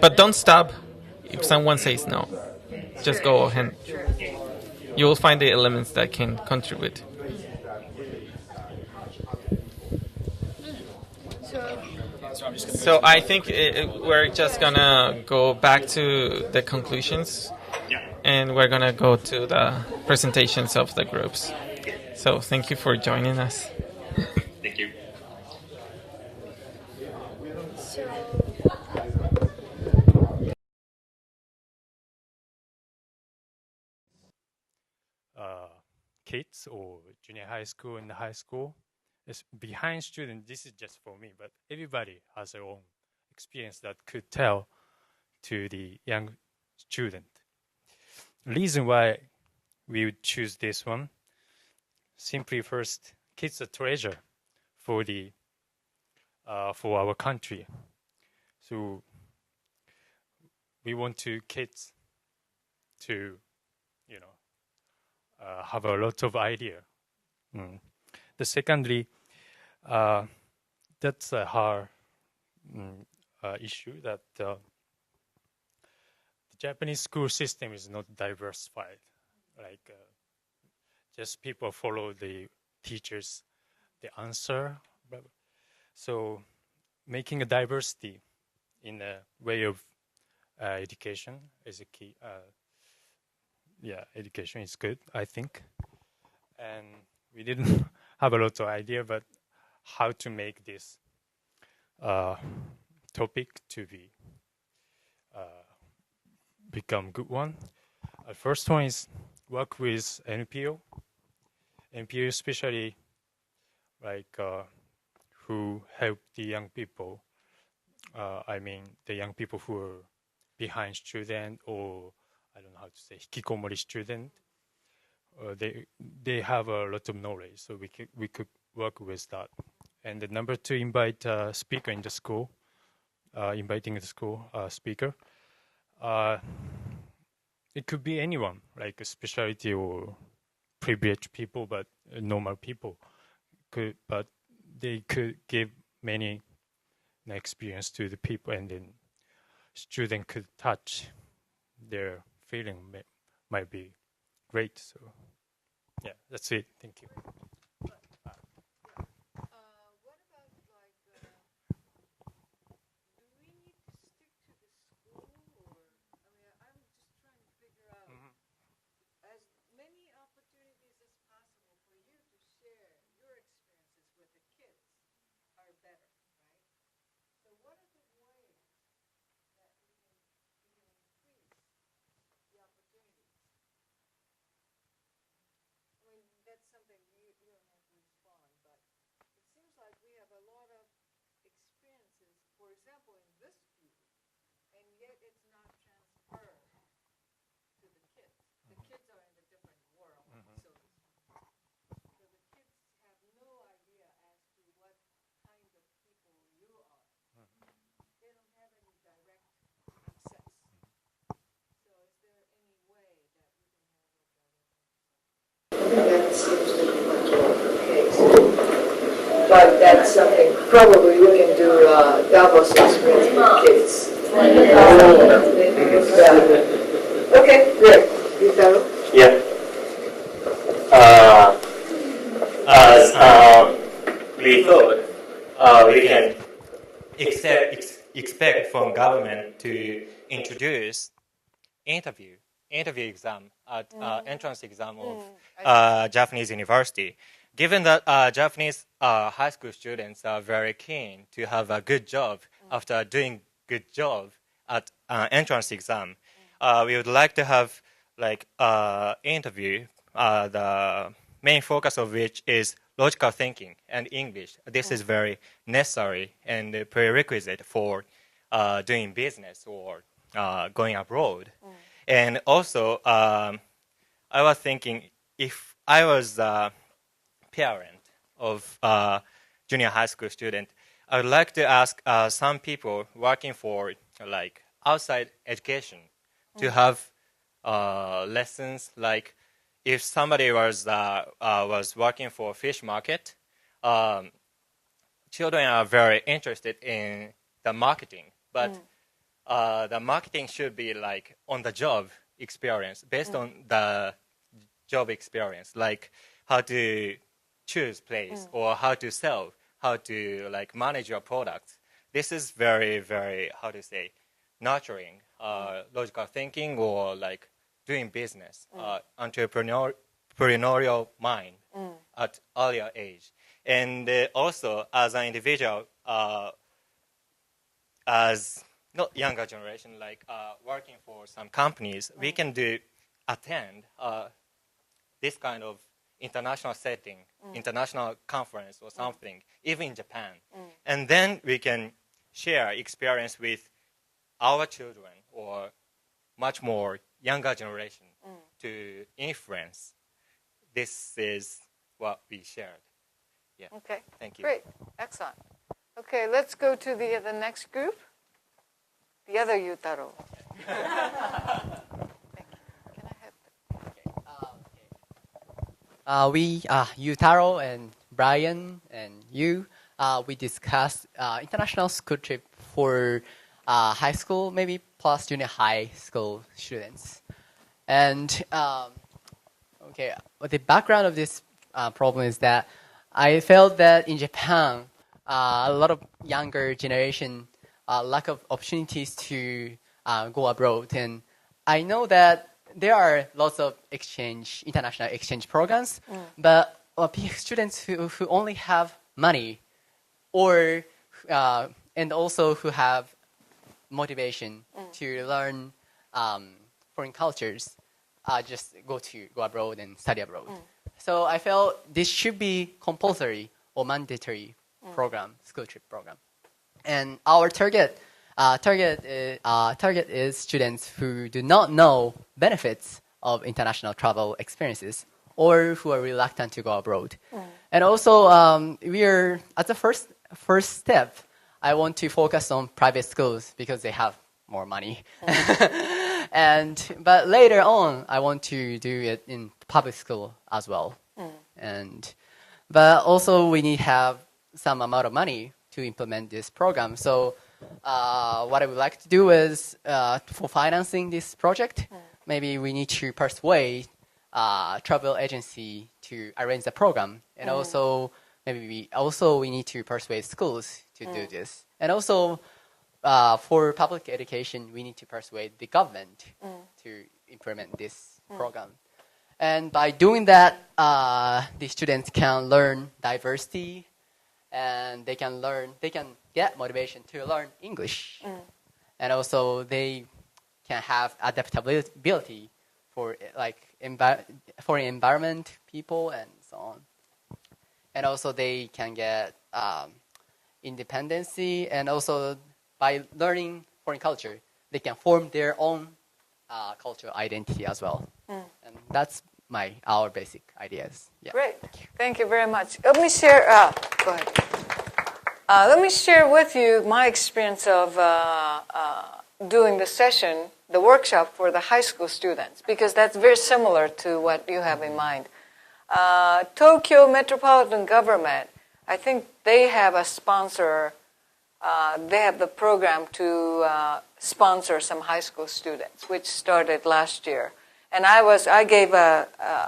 But don't stop if someone says no. Just go ahead. You will find the elements that can contribute. So I think we're just gonna go back to the conclusions, and we're gonna go to the presentations of the groups. So thank you for joining us. Thank you. Kids or junior high school and high school. It's behind students, this is just for me, but everybody has their own experience that could tell to the young student. Reason why we would choose this one, simply first, kids are treasure for the for our country. So we want kids to, have a lot of idea. The secondly, that's a hard issue that the Japanese school system is not diversified. Like just people follow the teachers, the answer. So making a diversity in a way of education is a key. Education is good, I think. And we didn't have a lot of idea, but how to make this topic to be become good one. First one is work with NPO. NPO especially like who help the young people. I mean the young people who are behind student, or I don't know how to say, hikikomori student. They have a lot of knowledge, so we could work with that. And the number two, invite a speaker in the school, inviting the school speaker. It could be anyone, like a specialty or privileged people, but normal people. But they could give many experience to the people, and then student could touch their feeling. Might be great. So yeah, that's it. Thank you. That seems to be much more the case. But that's something probably we can do Davos Experience with kids. Okay, great. Yeah. As we thought, we can expect from government to introduce interview exam at entrance exam of Japanese university. Given that Japanese high school students are very keen to have a good job after doing good job at entrance exam, we would like to have like interview, the main focus of which is logical thinking and English. This is very necessary and a prerequisite for doing business or going abroad. And also, I was thinking if I was a parent of a junior high school student, I would like to ask some people working for like outside education to have lessons like if somebody was working for a fish market, children are very interested in the marketing, but the marketing should be like on the job experience, based on the job experience, like how to choose place or how to sell, how to like manage your products. This is very, very, how to say, nurturing logical thinking or like doing business, entrepreneurial mind at earlier age. And also as an individual, as not younger generation, like working for some companies, we can attend this kind of international setting, international conference or something, even in Japan. And then we can share experience with our children or much more younger generation to influence. This is what we shared. Yeah. Okay. Thank you. Great. Excellent. Okay, let's go to the next group. The other Yutaro. We, Yutaro and Brian and you, we discussed international school trip for high school, maybe plus junior high school students. And okay, the background of this problem is that I felt that in Japan, a lot of younger generation lack of opportunities to go abroad. And I know that there are lots of international exchange programs, but students who only have money and also who have motivation to learn foreign cultures just go abroad and study abroad. So I felt this should be compulsory or mandatory program, school trip program. And our target is students who do not know benefits of international travel experiences or who are reluctant to go abroad. And also, we are at the first step. I want to focus on private schools because they have more money. But later on, I want to do it in public school as well. But also, we need to have some amount of money to implement this program. So what I would like to do is, for financing this project, maybe we need to persuade travel agency to arrange the program. And also, maybe we need to persuade schools to do this. And also, for public education, we need to persuade the government to implement this program. And by doing that, the students can learn diversity, and they can get motivation to learn English. And also they can have adaptability for foreign environment, people, and so on. And also they can get independency, and also by learning foreign culture, they can form their own cultural identity as well. And that's our basic ideas. Yeah. Great. Thank you very much. Let me share. Go ahead. Let me share with you my experience of doing the workshop for the high school students, because that's very similar to what you have in mind. Tokyo Metropolitan Government, I think they have a sponsor. They have the program to sponsor some high school students, which started last year. And I gave a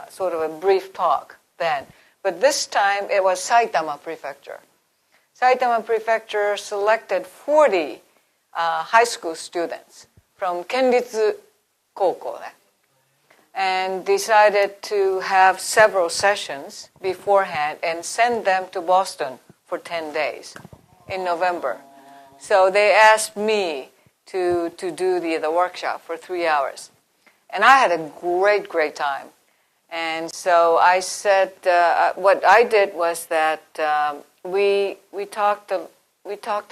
sort of a brief talk then. But this time it was Saitama Prefecture. Saitama Prefecture selected 40 high school students from Kenritsu Koko and decided to have several sessions beforehand and send them to Boston for 10 days in November. So they asked me to do the workshop for 3 hours. And I had a great time. And so I said, what I did was that we talked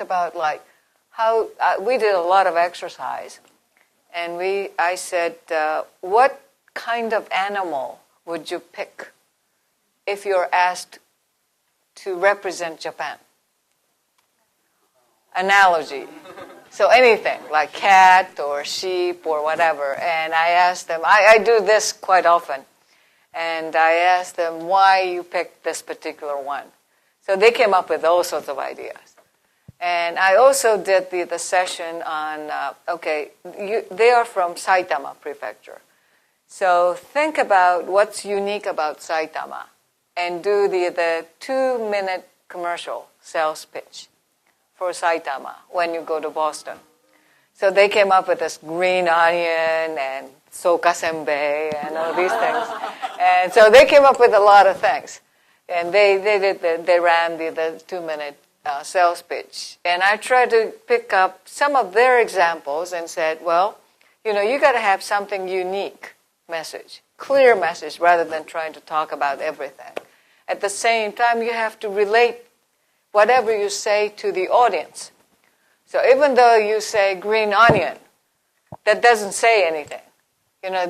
about like how we did a lot of exercise, and I said, what kind of animal would you pick if you're asked to represent Japan? Analogy. So anything, like cat or sheep or whatever. And I asked them, I do this quite often, and I asked them why you picked this particular one. So they came up with all sorts of ideas. And I also did the session on, they are from Saitama Prefecture. So think about what's unique about Saitama and do the 2-minute commercial sales pitch for Saitama when you go to Boston. So they came up with this green onion and soka senbei and all these things. And so they came up with a lot of things. And they ran the 2-minute sales pitch. And I tried to pick up some of their examples and said, well, you got to have something unique message, clear message, rather than trying to talk about everything. At the same time, you have to relate whatever you say to the audience. So even though you say green onion, that doesn't say anything.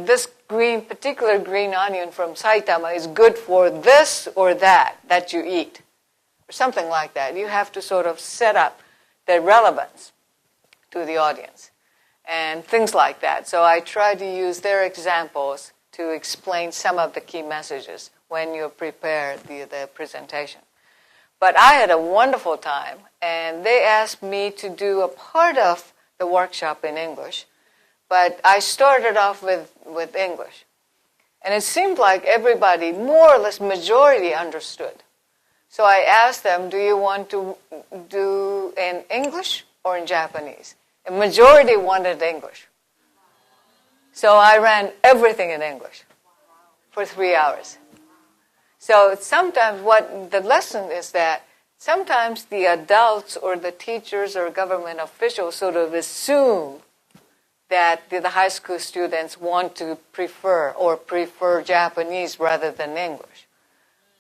This particular green onion from Saitama is good for this or that you eat, or something like that. You have to sort of set up the relevance to the audience and things like that. So I try to use their examples to explain some of the key messages when you prepare the presentation. But I had a wonderful time, and they asked me to do a part of the workshop in English, but I started off with English. And it seemed like everybody, more or less majority, understood. So I asked them, do you want to do in English or in Japanese? And majority wanted English. So I ran everything in English for 3 hours. So sometimes what the lesson is that sometimes the adults or the teachers or government officials sort of assume that the high school students want to prefer Japanese rather than English.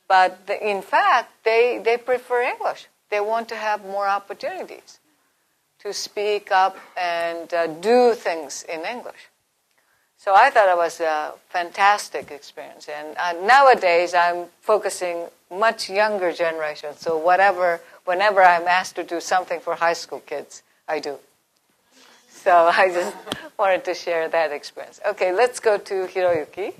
But in fact, they prefer English. They want to have more opportunities to speak up and do things in English. So I thought it was a fantastic experience. And nowadays, I'm focusing much younger generation. So whenever I'm asked to do something for high school kids, I do. So I just wanted to share that experience. Okay, let's go to Hiroyuki.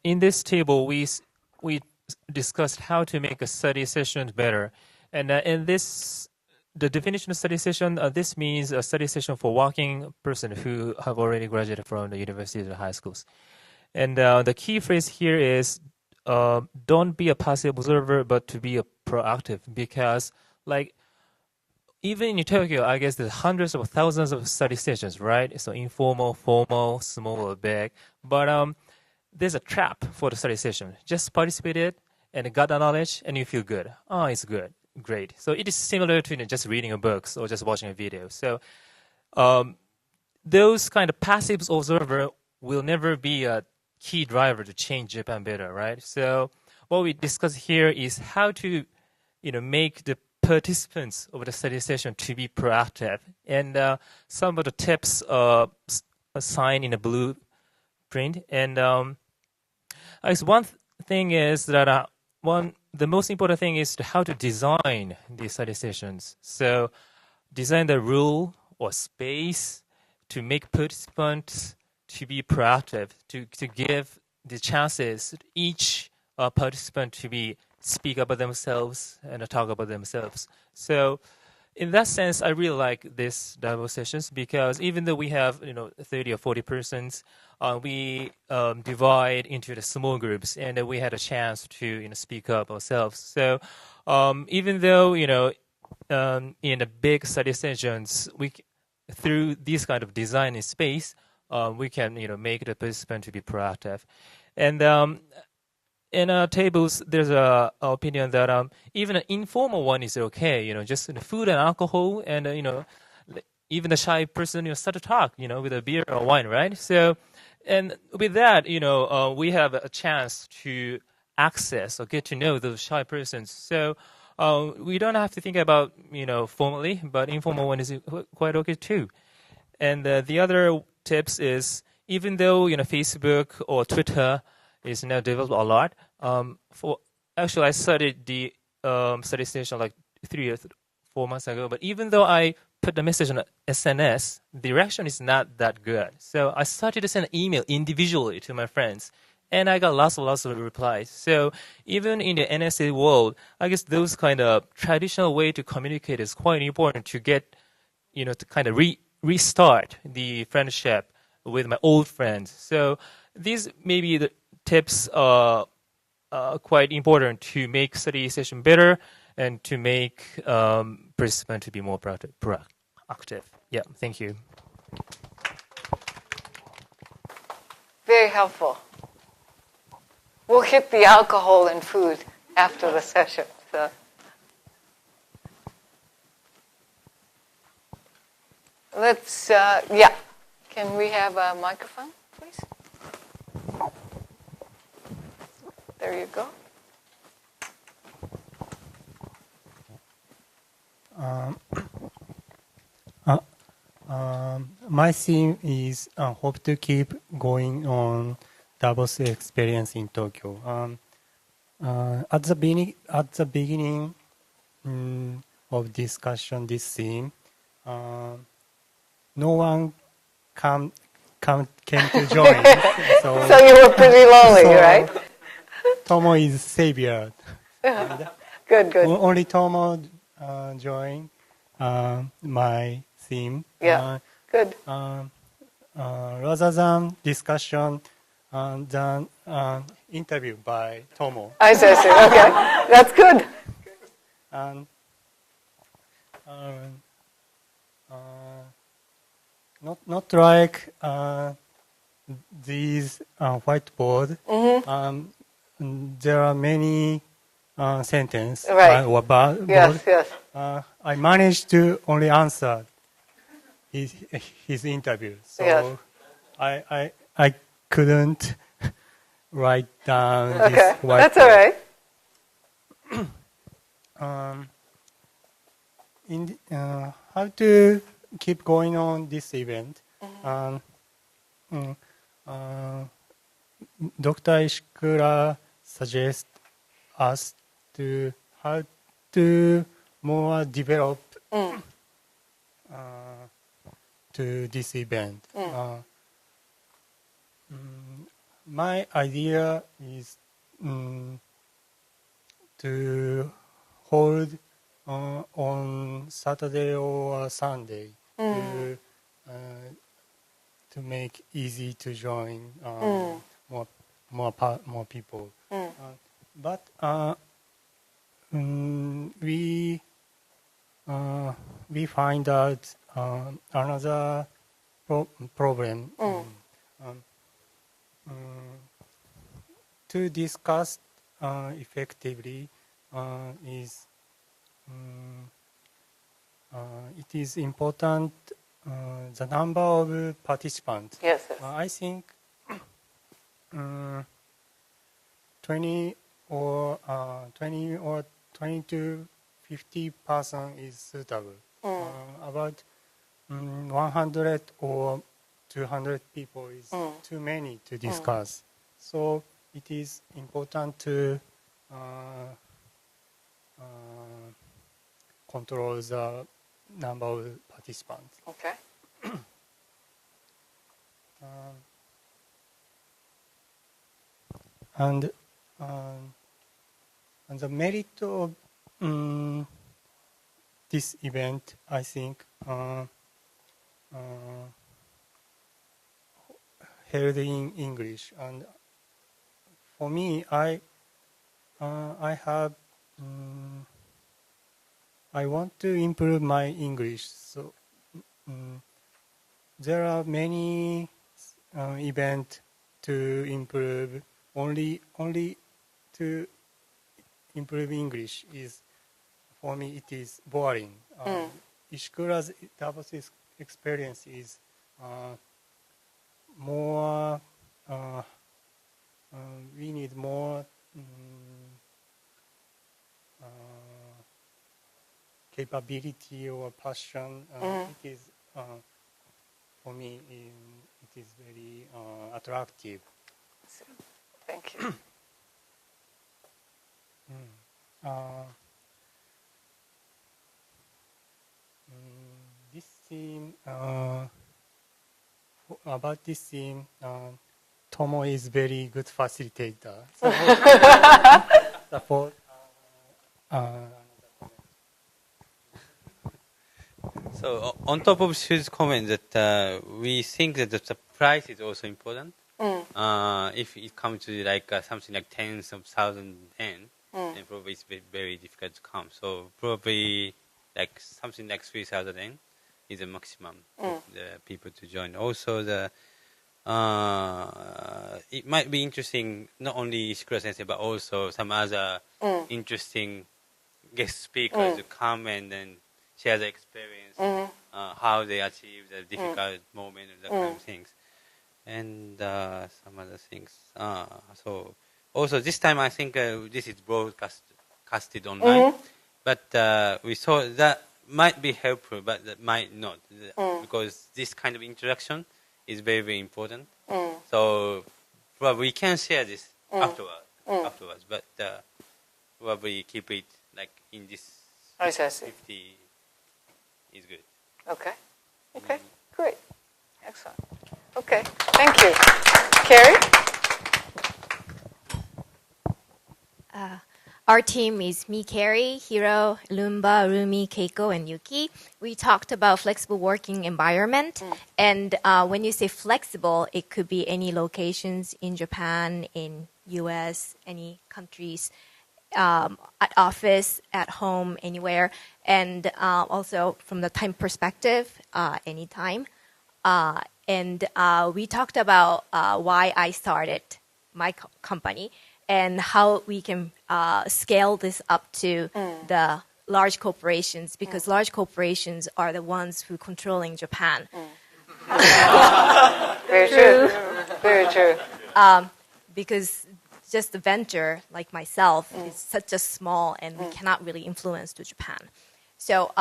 In this table, we discussed how to make a study session better. And in this, the definition of study session, this means a study session for working person who have already graduated from the universities or high schools. And the key phrase here is don't be a passive observer, but to be a proactive. Because like even in Tokyo, I guess there's hundreds of thousands of study sessions, right? So informal, formal, small or big. But there's a trap for the study session. Just participate it and got the knowledge and you feel good. Oh, it's good. Great. So it is similar to just reading a book or just watching a video. So those kind of passive observer will never be a key driver to change Japan better, right? So what we discuss here is how to, make the participants of the study session to be proactive. And some of the tips are assigned in a blueprint. And I guess one thing is that the most important thing is how to design these study sessions. So design the rule or space to make participants to be proactive, to give the chances to each participant to speak about themselves and talk about themselves. So in that sense, I really like this Davos sessions because even though we have 30 or 40 persons, we divide into the small groups, and we had a chance to speak up ourselves. So even though in the big study sessions, through this kind of design in space, we can make the participant to be proactive. And in our tables, there's a opinion that even an informal one is okay. Just food and alcohol, and even the shy person, start to talk, with a beer or wine, right? So, and with that, we have a chance to access or get to know those shy persons. So, we don't have to think about, formally, but informal one is quite okay too. And the other tips is, even though, Facebook or Twitter is now developed a lot, actually I studied the study station like 3 or 4 months ago, but even though I put the message on SNS, the reaction is not that good. So I started to send an email individually to my friends, and I got lots of replies. So even in the NSA world, I guess those kind of traditional way to communicate is quite important to get, to kind of restart the friendship with my old friends. So these may be the tips quite important to make study session better and to make participants to be more proactive. Yeah, thank you. Very helpful. We'll hit the alcohol and food after the session. So. Let's, Can we have a microphone, please? There you go. My theme is hope to keep going on Davos Experience in Tokyo. At the beginning of discussion, this theme, no one came to join. So you were pretty lonely, right? Tomo is savior. Good. Only Tomo joined my theme. Yeah, good. Rather than discussion, than interview by Tomo. I see. Okay, that's good. Not like these whiteboard. Mm-hmm. There are many sentences right. Yes. I managed to only answer his interview, so yes. I couldn't write down this whiteboard. That's all right. How to keep going on this event? Dr. Ishikura suggests us to how to more develop to this event. My idea is to hold on Saturday or Sunday to make easy to join more people. But we find out another problem. To discuss effectively is it is important the number of participants. Yes. I think 20 or 20 to 50% is suitable. About 100 or 200 people is too many to discuss. So it is important to control the number of participants. Okay. And the merit of this event, I think, held in English. And for me, I want to improve my English. So there are many events to improve. Only to improve English is, for me, it is boring. Ishikura's Davos experience is more. We need more capability or passion. It is for me. It is very attractive. Thank you. This theme, about this theme, Tomo is very good facilitator. Support. So on top of Shu's comment that we think that the price is also important. If it comes to like something like tens of thousands yen, then probably it's very difficult to come. So probably like something like 3,000 yen is the maximum for the people to join. Also it might be interesting not only Ishikura Sensei but also some other interesting guest speakers to come and then share the experience, how they achieve the difficult moment and that kind of things. And some other things. So also this time I think this is broadcasted online, but we thought that might be helpful, but that might not, because this kind of interaction is very, very important. So probably we can share this afterwards, but probably keep it like in this 50 is good. Okay. Great. Excellent. Okay, thank you. Carrie? Our team is me, Carrie, Hiro, Lumba, Rumi, Keiko, and Yuki. We talked about flexible working environment. And when you say flexible, it could be any locations in Japan, in US, any countries, at office, at home, anywhere. And also from the time perspective, anytime. And we talked about why I started my company and how we can scale this up to the large corporations, because large corporations are the ones who are controlling Japan. Very true. Very true. Because just the venture, like myself, is such a small, and we cannot really influence to Japan. So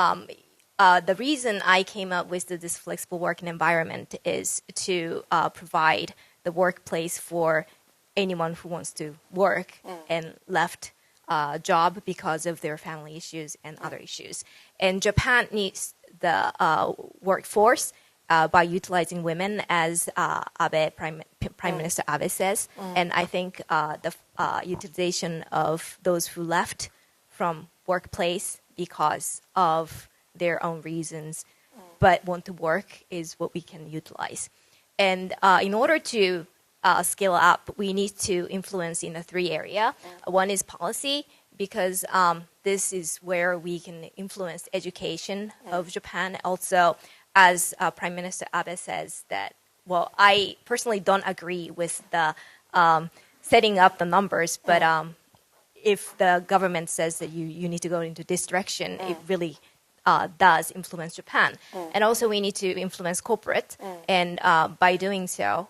the reason I came up with this flexible working environment is to provide the workplace for anyone who wants to work and left a job because of their family issues and other issues. And Japan needs the workforce by utilizing women, as Prime Minister Abe says. And I think the utilization of those who left from workplace because of their own reasons but want to work is what we can utilize. And in order to scale up, we need to influence in the 3 areas. One is policy, because this is where we can influence education of Japan. Also, as Prime Minister Abe says that, well, I personally don't agree with the setting up the numbers, but if the government says that you need to go into this direction, it really does influence Japan. And also we need to influence corporate, and by doing so,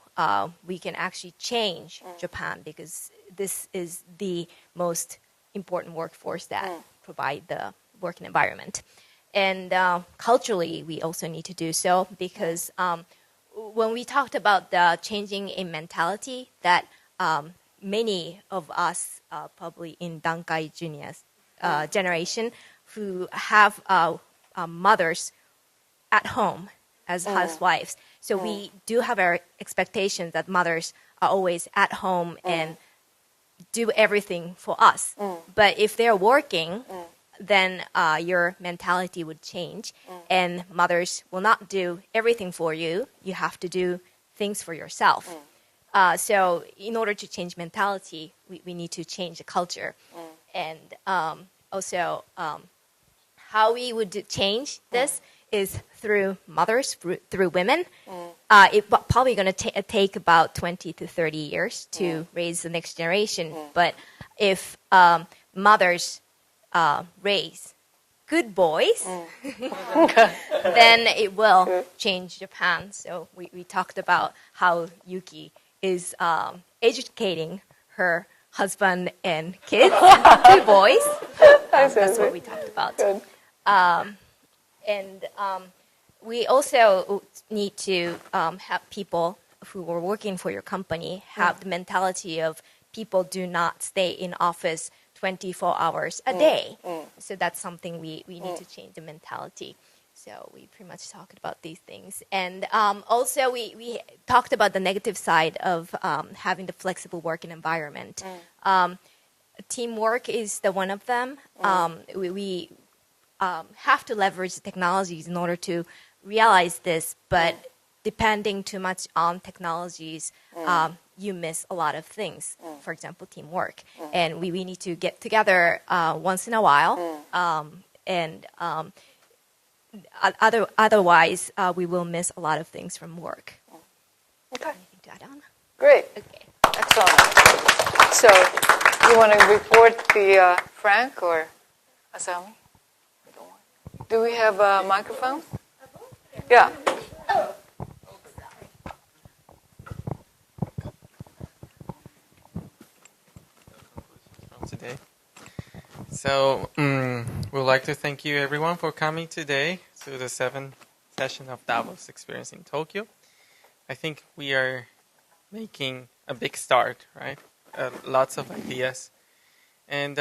we can actually change Japan, because this is the most important workforce that provide the working environment. And culturally, we also need to do so, because when we talked about the changing in mentality, that many of us, probably in Dankai Junior's generation, who have mothers at home as housewives. So we do have our expectations that mothers are always at home and do everything for us. But if they're working, then your mentality would change, and mothers will not do everything for you. You have to do things for yourself. So in order to change mentality, we need to change the culture. And also, how we would change this is through mothers, through women. It's probably going to take about 20 to 30 years to raise the next generation. But if mothers raise good boys, then it will change Japan. So we talked about how Yuki is educating her husband and kids, two boys. That's what we talked about. We also need to have people who are working for your company have the mentality of people do not stay in office 24 hours a day. So that's something we need to change the mentality. So we pretty much talked about these things. And also we talked about the negative side of having the flexible working environment. Teamwork is the one of them. We have to leverage technologies in order to realize this, but depending too much on technologies, you miss a lot of things. For example, teamwork. And we need to get together once in a while, otherwise we will miss a lot of things from work. Okay. Anything to add on? Great. Okay. Excellent. So, you want to report the Frank or Asami? Do we have a microphone? Yeah. Today. So, we'd like to thank you everyone for coming today to the 7th session of Davos Experience in Tokyo. I think we are making a big start, right? Lots of ideas. And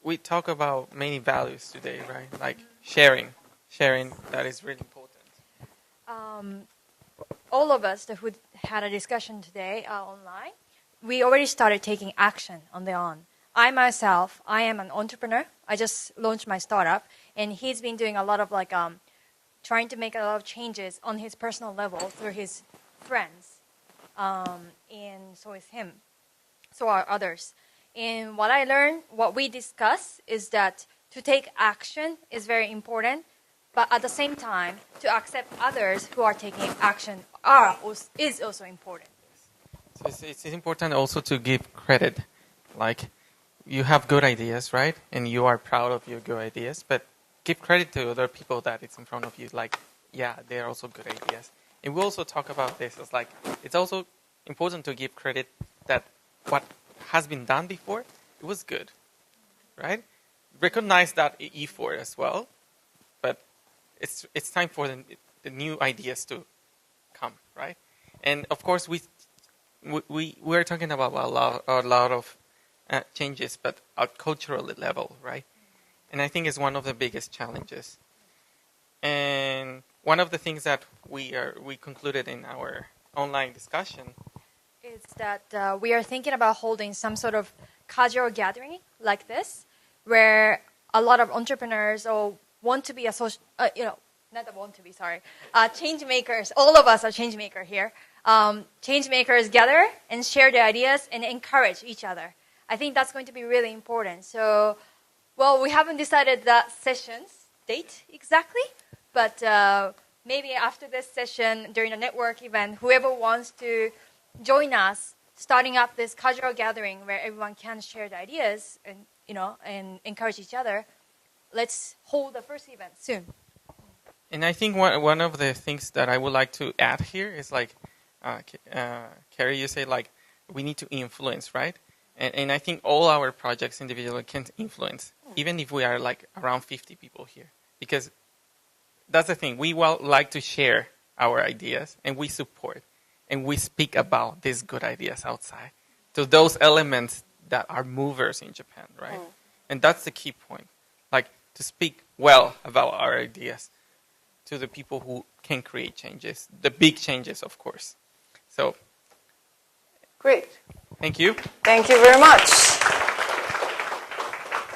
we talk about many values today, right? Like sharing, that is really important. All of us who had a discussion today online, we already started taking action on their own. I myself, I am an entrepreneur. I just launched my startup, and he's been doing a lot of trying to make a lot of changes on his personal level through his friends, and so is him. So are others. And what I learned, what we discuss, is that to take action is very important, but at the same time, to accept others who are taking action is also important. So it's important also to give credit. Like, you have good ideas, right? And you are proud of your good ideas, but give credit to other people that it's in front of you. Like, yeah, they're also good ideas. And we also talk about this as like, it's also important to give credit that what has been done before, it was good, right? Recognize that effort as well, but it's time for the new ideas to come, right? And of course, we're talking about a lot of changes, but at cultural level, right? And I think it's one of the biggest challenges. And one of the things that we concluded in our online discussion is that we are thinking about holding some sort of casual gathering like this, where a lot of entrepreneurs or want to be change makers. All of us are change makers here. Change makers gather and share their ideas and encourage each other. I think that's going to be really important. So, well, we haven't decided that session's date exactly, but maybe after this session, during a network event, whoever wants to join us, starting up this casual gathering where everyone can share the ideas and encourage each other, let's hold the first event soon. And I think one of the things that I would like to add here is like, Carrie, you say like, we need to influence, right? And I think all our projects individually can influence, even if we are like around 50 people here. Because that's the thing, we like to share our ideas, and we support, and we speak about these good ideas outside. To those elements that are movers in Japan, right? And that's the key point. Like, to speak well about our ideas to the people who can create changes, the big changes, of course. So, great. Thank you. Thank you very much.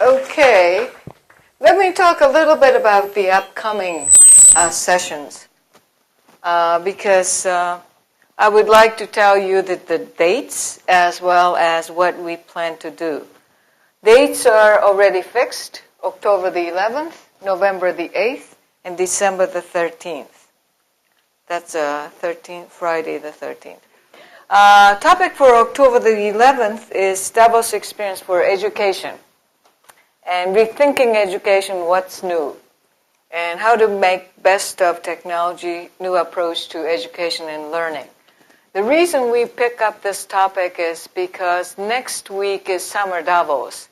Okay, let me talk a little bit about the upcoming sessions, because I would like to tell you that the dates as well as what we plan to do. Dates are already fixed: October the 11th, November the 8th, and December the 13th. That's Friday the 13th. Topic for October the 11th is Davos Experience for Education. And rethinking education, what's new? and how to make best of technology, new approach to education and learning. The reason we pick up this topic is because next week is Summer Davos,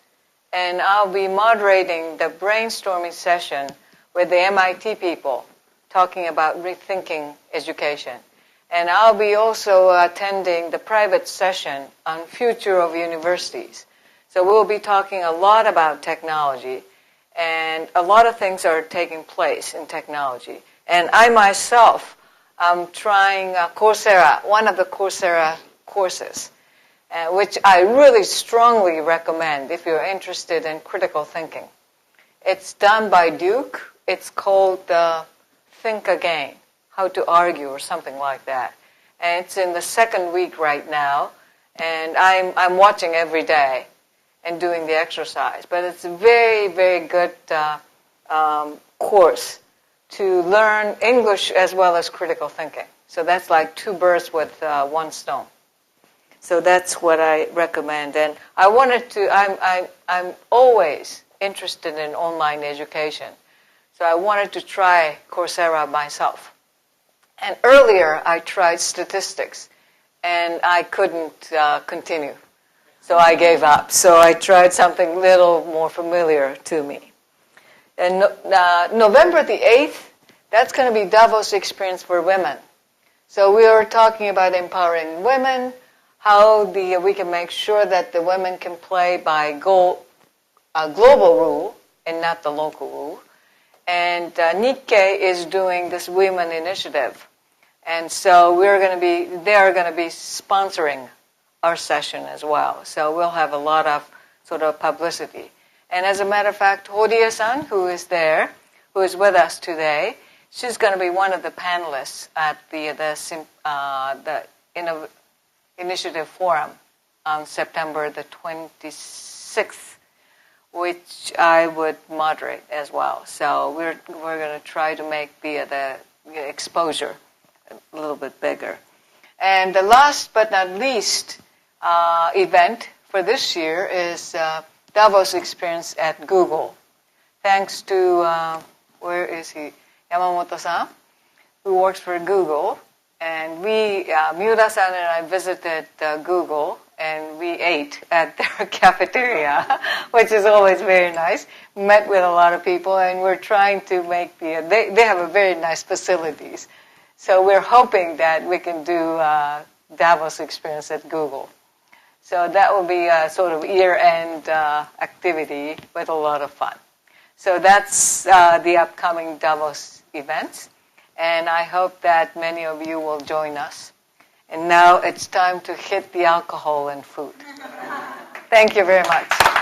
and I'll be moderating the brainstorming session with the MIT people talking about rethinking education. And I'll be also attending the private session on future of universities. So we'll be talking a lot about technology, and a lot of things are taking place in technology. And I myself am trying Coursera, one of the Coursera courses, which I really strongly recommend if you're interested in critical thinking. It's done by Duke. It's called Think Again, How to Argue or something like that. And it's in the second week right now, and I'm watching every day and doing the exercise. But it's a very, very good course to learn English as well as critical thinking. So that's like two birds with one stone. So that's what I recommend. And I wanted to, I'm always interested in online education. So I wanted to try Coursera myself. And earlier I tried statistics, and I couldn't continue. So I gave up. So I tried something a little more familiar to me. And November the 8th, that's going to be Davos Experience for women. So we are talking about empowering women, how we can make sure that the women can play by global rule and not the local rule. And Nikkei is doing this women initiative. And so they are going to be sponsoring our session as well. So we'll have a lot of sort of publicity. And as a matter of fact, Horia-san, who is there, who is with us today, she's going to be one of the panelists at the Initiative Forum on September the 26th, which I would moderate as well. So we're going to try to make the exposure a little bit bigger. And the last but not least event for this year is Davos Experience at Google. Thanks to, where is he? Yamamoto-san, who works for Google. And Miura-san and I visited Google, and we ate at their cafeteria, which is always very nice. Met with a lot of people, and we're trying to make they have a very nice facilities. So we're hoping that we can do Davos Experience at Google. So that will be a sort of year-end activity with a lot of fun. So that's the upcoming Davos events. And I hope that many of you will join us. And now it's time to hit the alcohol and food. Thank you very much.